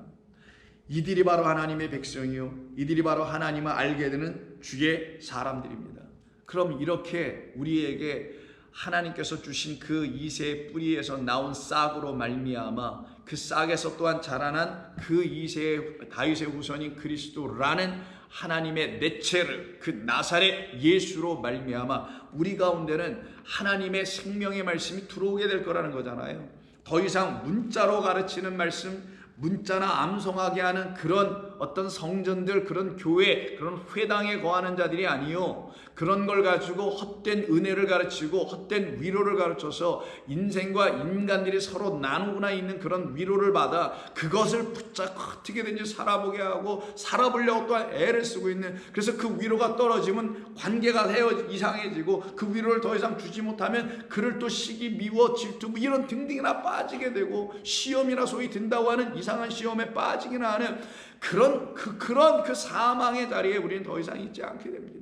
이들이 바로 하나님의 백성이요 이들이 바로 하나님을 알게 되는 주의 사람들입니다. 그럼 이렇게 우리에게 하나님께서 주신 그 이새의 뿌리에서 나온 싹으로 말미암아 그 싹에서 또한 자라난 그 이새의 다윗의 후손인 그리스도라는 하나님의 네체르, 그 나사렛 예수로 말미암아 우리 가운데는 하나님의 생명의 말씀이 들어오게 될 거라는 거잖아요. 더 이상 문자로 가르치는 말씀, 문자나 암송하게 하는 그런 어떤 성전들, 그런 교회, 그런 회당에 거하는 자들이 아니요, 그런 걸 가지고 헛된 은혜를 가르치고 헛된 위로를 가르쳐서 인생과 인간들이 서로 나누구나 있는 그런 위로를 받아 그것을 붙잡고 어떻게든지 살아보게 하고 살아보려고 또한 애를 쓰고 있는, 그래서 그 위로가 떨어지면 관계가 이상해지고 그 위로를 더 이상 주지 못하면 그를 또 시기, 미워, 질투 이런 등등이나 빠지게 되고 시험이나 소위 든다고 하는 이상한 시험에 빠지기나 하는 그런 그 사망의 자리에 우리는 더 이상 있지 않게 됩니다.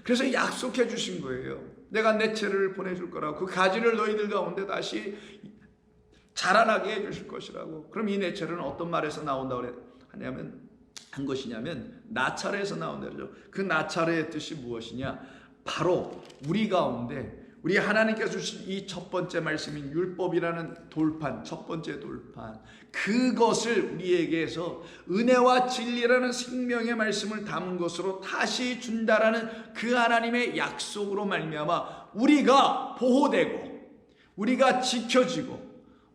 그래서 약속해 주신 거예요. 내가 내 채를 보내줄 거라고. 그 가지를 너희들 가운데 다시 자라나게 해주실 것이라고. 그럼 이 내 채는 어떤 말에서 나온다고 한 것이냐면 나차레에서 나온다 그러죠. 그 나차레의 뜻이 무엇이냐? 바로 우리 가운데 우리 하나님께서 주신 이 첫 번째 말씀인 율법이라는 돌판, 첫 번째 돌판, 그것을 우리에게서 은혜와 진리라는 생명의 말씀을 담은 것으로 다시 준다라는 그 하나님의 약속으로 말미암아 우리가 보호되고 우리가 지켜지고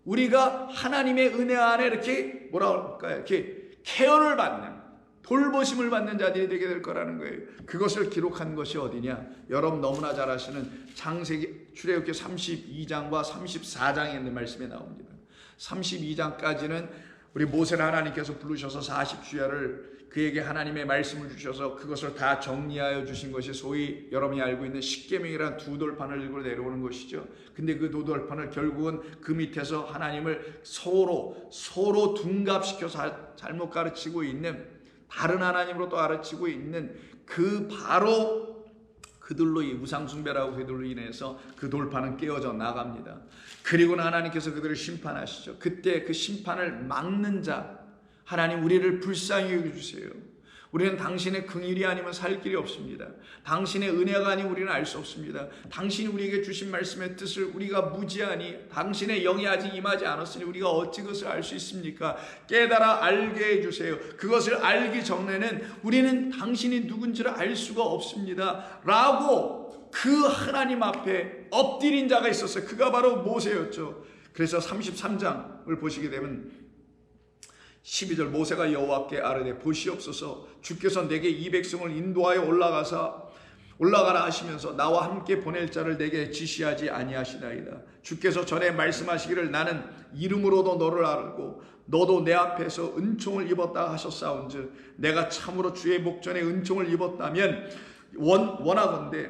우리가 하나님의 은혜 안에 이렇게 뭐라 할까요? 이렇게 케어를 받는, 돌보심을 받는 자들이 되게 될 거라는 거예요. 그것을 기록한 것이 어디냐? 여러분 너무나 잘 아시는 창세기 출애굽기 32장과 34장에 있는 말씀에 나옵니다. 32장까지는 우리 모세를 하나님께서 부르셔서 40주야를 그에게 하나님의 말씀을 주셔서 그것을 다 정리하여 주신 것이 소위 여러분이 알고 있는 십계명이라는 두 돌판을 들고 내려오는 것이죠. 근데 그 두 돌판을 결국은 그 밑에서 하나님을 서로 둔갑시켜서 잘못 가르치고 있는, 다른 하나님으로 또 가르치고 있는 그 바로 그들로 이 우상숭배라고 그들로 인해서 그 돌판은 깨어져 나갑니다. 그리고는 하나님께서 그들을 심판하시죠. 그때 그 심판을 막는 자, 하나님 우리를 불쌍히 여겨주세요. 우리는 당신의 긍휼이 아니면 살 길이 없습니다. 당신의 은혜가 아니면 우리는 알 수 없습니다. 당신이 우리에게 주신 말씀의 뜻을 우리가 무지하니, 당신의 영이 아직 임하지 않았으니 우리가 어찌 그것을 알 수 있습니까? 깨달아 알게 해주세요. 그것을 알기 전에는 우리는 당신이 누군지를 알 수가 없습니다 라고 그 하나님 앞에 엎드린 자가 있었어요. 그가 바로 모세였죠. 그래서 33장을 보시게 되면 12절 모세가 여호와께 아뢰되 보시옵소서 주께서 내게 이 백성을 인도하여 올라가라 하시면서 나와 함께 보낼 자를 내게 지시하지 아니하시나이다. 주께서 전에 말씀하시기를 나는 이름으로도 너를 알고 너도 내 앞에서 은총을 입었다 하셨사온즉 내가 참으로 주의 목전에 은총을 입었다면 원하건대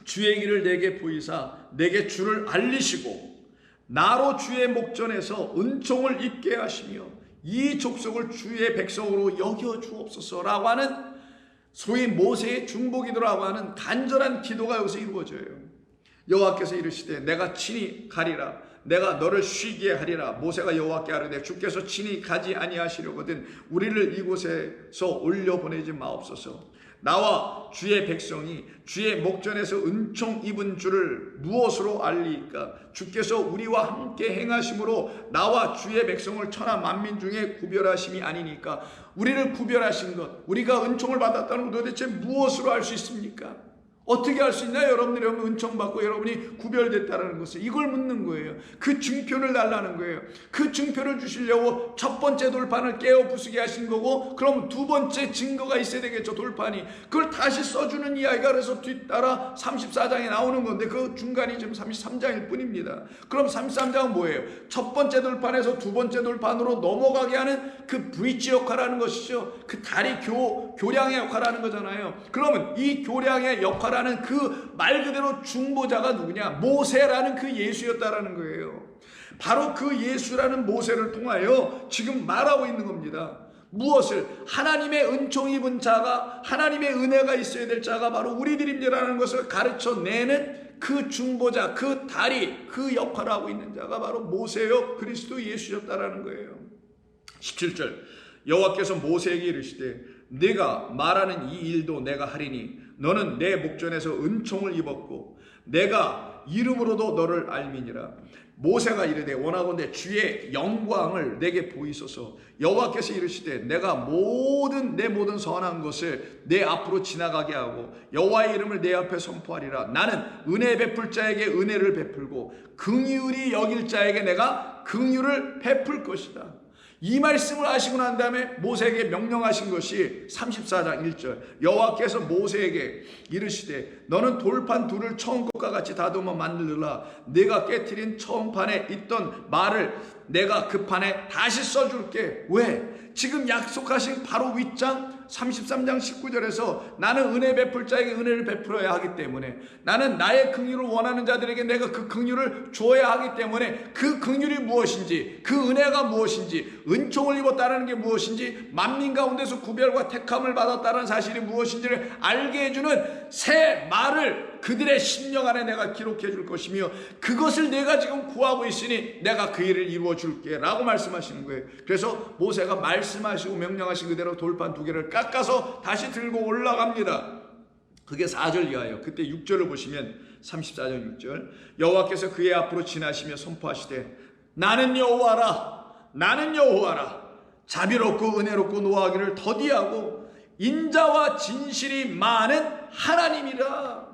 주의 길을 내게 보이사 내게 주를 알리시고 나로 주의 목전에서 은총을 입게 하시며 이 족속을 주의 백성으로 여겨 주옵소서라고 하는 소위 모세의 중보기도라고 하는 간절한 기도가 여기서 이루어져요. 여호와께서 이르시되 내가 친히 가리라 내가 너를 쉬게 하리라. 모세가 여호와께 아뢰되 주께서 친히 가지 아니하시려거든 우리를 이곳에서 올려보내지 마옵소서. 나와 주의 백성이 주의 목전에서 은총 입은 줄을 무엇으로 알리이까? 주께서 우리와 함께 행하심으로 나와 주의 백성을 천하 만민 중에 구별하심이 아니니까. 우리를 구별하신 것, 우리가 은총을 받았다는 것 도대체 무엇으로 알 수 있습니까? 어떻게 알 수 있나요? 여러분들이 은총 받고 여러분이 구별됐다는 것을 이걸 묻는 거예요. 그 증표를 달라는 거예요. 그 증표를 주시려고 첫 번째 돌판을 깨어 부수게 하신 거고, 그럼 두 번째 증거가 있어야 되겠죠. 돌판이 그걸 다시 써주는 이야기가 그래서 뒤따라 34장에 나오는 건데 그 중간이 지금 33장일 뿐입니다. 그럼 33장은 뭐예요? 첫 번째 돌판에서 두 번째 돌판으로 넘어가게 하는 그 브릿지 역할하는 것이죠. 그 다리 교량의 역할하는 거잖아요. 그러면 이 교량의 역할하는 그 말 그대로 중보자가 누구냐? 모세라는 그 예수였다라는 거예요. 바로 그 예수라는 모세를 통하여 지금 말하고 있는 겁니다. 무엇을? 하나님의 은총 입은 자가, 하나님의 은혜가 있어야 될 자가 바로 우리들입니다라는 것을 가르쳐내는 그 중보자, 그 다리, 그 역할을 하고 있는 자가 바로 모세요 그리스도 예수였다라는 거예요. 17절 여호와께서 모세에게 이르시되 네가 말하는 이 일도 내가 하리니 너는 내 목전에서 은총을 입었고 내가 이름으로도 너를 알미니라. 모세가 이르되 원하건대 주의 영광을 내게 보이소서. 여호와께서 이르시되 내가 내 모든 선한 것을 내 앞으로 지나가게 하고 여호와의 이름을 내 앞에 선포하리라. 나는 은혜 베풀 자에게 은혜를 베풀고 긍휼히 여길 자에게 내가 긍휼을 베풀 것이다. 이 말씀을 하시고 난 다음에 모세에게 명령하신 것이 34장 1절 여호와께서 모세에게 이르시되 너는 돌판 둘을 처음 것과 같이 다듬어 만들라. 네가 깨트린 처음 판에 있던 말을 내가 그 판에 다시 써줄게. 왜? 지금 약속하신 바로 윗장 33장 19절에서 나는 은혜 베풀 자에게 은혜를 베풀어야 하기 때문에, 나는 나의 긍휼을 원하는 자들에게 내가 그 긍휼을 줘야 하기 때문에 그 긍휼이 무엇인지, 그 은혜가 무엇인지, 은총을 입었다는 게 무엇인지, 만민 가운데서 구별과 택함을 받았다는 사실이 무엇인지를 알게 해주는 새 말을 그들의 심령 안에 내가 기록해 줄 것이며 그것을 내가 지금 구하고 있으니 내가 그 일을 이루어 줄게 라고 말씀하시는 거예요. 그래서 모세가 말씀하시고 명령하신 그대로 돌판 두 개를 깎아서 다시 들고 올라갑니다. 그게 4절 이하예요. 그때 6절을 보시면 34절 6절 여호와께서 그의 앞으로 지나시며 선포하시되 나는 여호와라 자비롭고 은혜롭고 노하기를 더디하고 인자와 진실이 많은 하나님이라.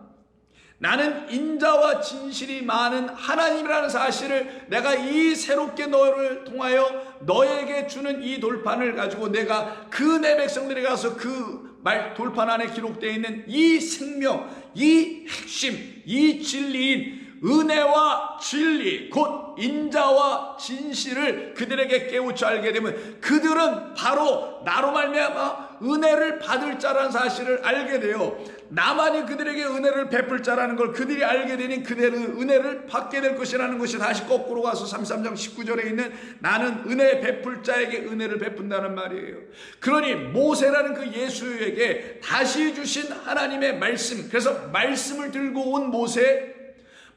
나는 인자와 진실이 많은 하나님이라는 사실을 내가 이 새롭게 너를 통하여 너에게 주는 이 돌판을 가지고 내가 그 내 백성들이 가서 그 돌판 안에 기록되어 있는 이 생명, 이 핵심, 이 진리인 은혜와 진리 곧 인자와 진실을 그들에게 깨우쳐 알게 되면 그들은 바로 나로 말미암아 은혜를 받을 자라는 사실을 알게 돼요. 나만이 그들에게 은혜를 베풀 자라는 걸 그들이 알게 되니 그들은 은혜를 받게 될 것이라는 것이 다시 거꾸로 가서 33장 19절에 있는 나는 은혜 베풀 자에게 은혜를 베푼다는 말이에요. 그러니 모세라는 그 예수에게 다시 주신 하나님의 말씀, 그래서 말씀을 들고 온 모세,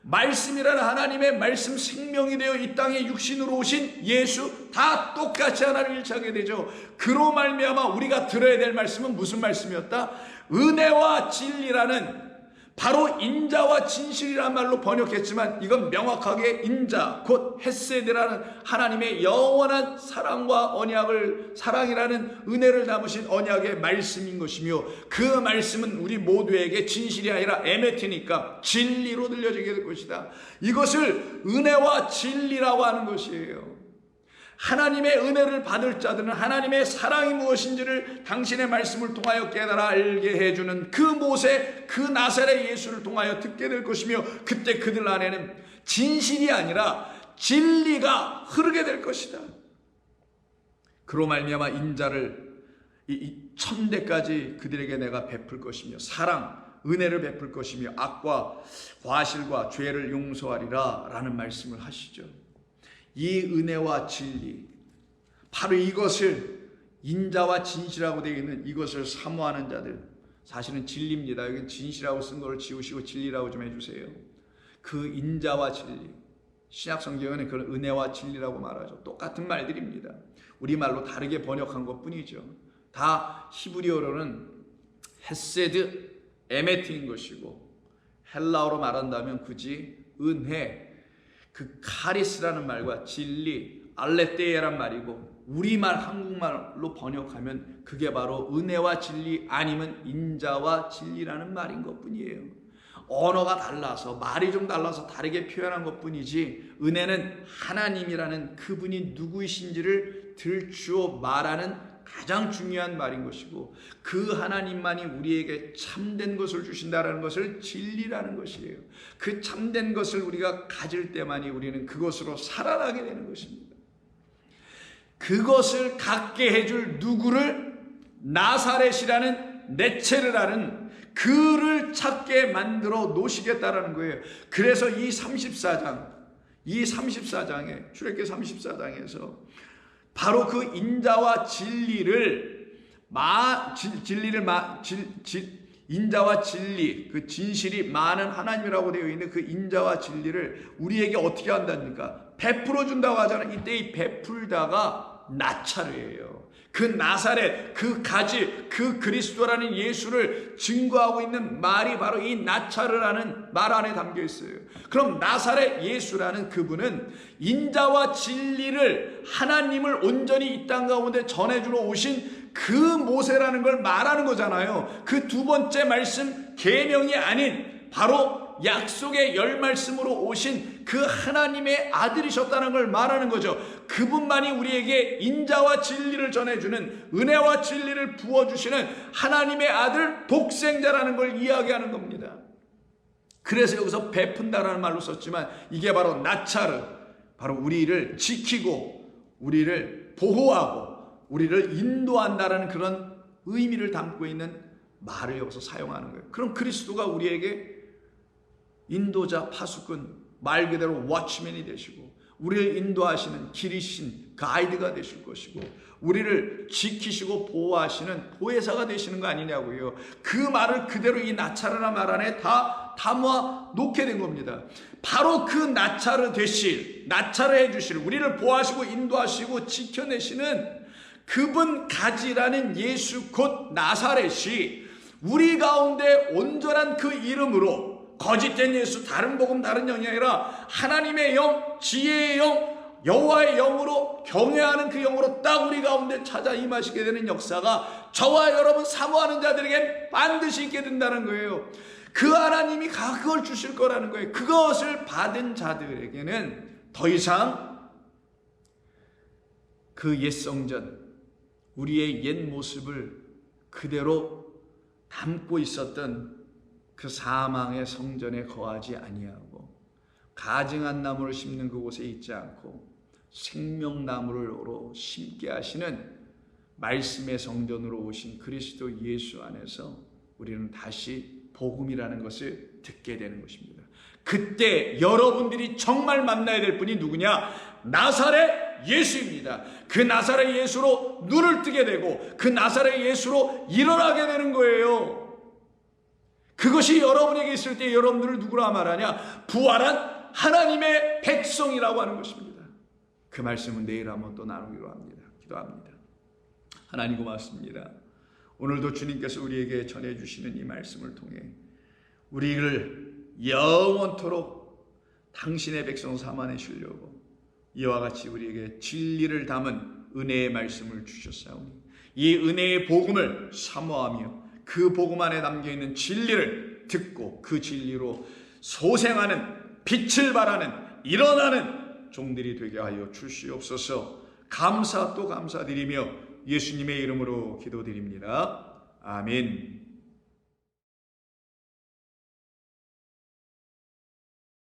말씀이라는 하나님의 말씀 생명이 되어 이 땅에 육신으로 오신 예수, 다 똑같이 하나를 일치하게 되죠. 그로 말미암아 우리가 들어야 될 말씀은 무슨 말씀이었다? 은혜와 진리라는 바로 인자와 진실이라는 말로 번역했지만 이건 명확하게 인자 곧 헤세드라는 하나님의 영원한 사랑과 언약을, 사랑이라는 은혜를 담으신 언약의 말씀인 것이며, 그 말씀은 우리 모두에게 진실이 아니라 에메티니까 진리로 들려지게 될 것이다. 이것을 은혜와 진리라고 하는 것이에요. 하나님의 은혜를 받을 자들은 하나님의 사랑이 무엇인지를 당신의 말씀을 통하여 깨달아 알게 해주는 그 모세, 그 나사렛 예수를 통하여 듣게 될 것이며, 그때 그들 안에는 진실이 아니라 진리가 흐르게 될 것이다. 그로 말미암아 인자를 이 천대까지 그들에게 내가 베풀 것이며, 사랑, 은혜를 베풀 것이며, 악과 과실과 죄를 용서하리라 라는 말씀을 하시죠. 이 은혜와 진리, 바로 이것을 인자와 진실하고 되어 있는 이것을 사모하는 자들, 사실은 진리입니다. 여기 진실하고 쓴 걸 지우시고 진리라고 좀 해주세요. 그 인자와 진리, 신약 성경에는 그걸 은혜와 진리라고 말하죠. 똑같은 말들입니다. 우리말로 다르게 번역한 것뿐이죠. 다 히브리어로는 헤세드, 에메트인 것이고, 헬라어로 말한다면 굳이 은혜, 그 카리스라는 말과 진리, 알레테이란 말이고, 우리말 한국말로 번역하면 그게 바로 은혜와 진리 아니면 인자와 진리라는 말인 것뿐이에요. 언어가 달라서, 말이 좀 달라서 다르게 표현한 것뿐이지, 은혜는 하나님이라는 그분이 누구이신지를 들추어 말하는 가장 중요한 말인 것이고, 그 하나님만이 우리에게 참된 것을 주신다는 것을 진리라는 것이에요. 그 참된 것을 우리가 가질 때만이 우리는 그것으로 살아나게 되는 것입니다. 그것을 갖게 해줄 누구를, 나사렛이라는 네체르라는 그를 찾게 만들어 놓으시겠다라는 거예요. 그래서 이 34장에 출애굽기 34장에서 바로 그 인자와 인자와 진리, 그 진실이 많은 하나님이라고 되어 있는 그 인자와 진리를 우리에게 어떻게 한답니까? 베풀어 준다고 하잖아요. 이때 이 베풀다가 나차르예요. 그 나사렛, 그 가지, 그 그리스도라는 예수를 증거하고 있는 말이 바로 이 나차르라는 말 안에 담겨 있어요. 그럼 나사렛 예수라는 그분은 인자와 진리를, 하나님을 온전히 이 땅 가운데 전해주러 오신 그 모세라는 걸 말하는 거잖아요. 그 두 번째 말씀, 계명이 아닌 바로 약속의 열 말씀으로 오신 그 하나님의 아들이셨다는 걸 말하는 거죠. 그분만이 우리에게 인자와 진리를 전해주는, 은혜와 진리를 부어주시는 하나님의 아들 독생자라는 걸 이야기하는 겁니다. 그래서 여기서 베푼다라는 말로 썼지만 이게 바로 나차르, 바로 우리를 지키고 우리를 보호하고 우리를 인도한다라는 그런 의미를 담고 있는 말을 여기서 사용하는 거예요. 그럼 그리스도가 우리에게 인도자, 파수꾼, 말 그대로 워치맨이 되시고 우리를 인도하시는 길이신 가이드가 되실 것이고 우리를 지키시고 보호하시는 보혜사가 되시는 거 아니냐고요. 그 말을 그대로 이 나차르나 말 안에 다 담아 놓게 된 겁니다. 바로 그 나차르 되실, 나차르 해주실, 우리를 보호하시고 인도하시고 지켜내시는 그분 가지라는 예수 곧 나사렛이 우리 가운데 온전한 그 이름으로, 거짓된 예수, 다른 복음, 다른 영이 아니라 하나님의 영, 지혜의 영, 여호와의 영으로, 경외하는 그 영으로 딱 우리 가운데 찾아 임하시게 되는 역사가 저와 여러분 사모하는 자들에게 반드시 있게 된다는 거예요. 그 하나님이 그걸 주실 거라는 거예요. 그것을 받은 자들에게는 더 이상 그 옛 성전, 우리의 옛 모습을 그대로 담고 있었던 그 사망의 성전에 거하지 아니하고 가증한 나무를 심는 그곳에 있지 않고 생명나무로 심게 하시는 말씀의 성전으로 오신 그리스도 예수 안에서 우리는 다시 복음이라는 것을 듣게 되는 것입니다. 그때 여러분들이 정말 만나야 될 분이 누구냐? 나사렛 예수입니다. 그 나사렛 예수로 눈을 뜨게 되고 그 나사렛 예수로 일어나게 되는 거예요. 그것이 여러분에게 있을 때 여러분들을 누구라 말하냐? 부활한 하나님의 백성이라고 하는 것입니다. 그 말씀은 내일 한번 또 나누기로 합니다. 기도합니다. 하나님 고맙습니다. 오늘도 주님께서 우리에게 전해주시는 이 말씀을 통해 우리를 영원토록 당신의 백성 삼아내시려고 이와 같이 우리에게 진리를 담은 은혜의 말씀을 주셨사오니 이 은혜의 복음을 사모하며 그 복음 안에 담겨있는 진리를 듣고 그 진리로 소생하는, 빛을 발하는, 일어나는 종들이 되게 하여 주시옵소서. 감사 또 감사드리며 예수님의 이름으로 기도드립니다. 아멘.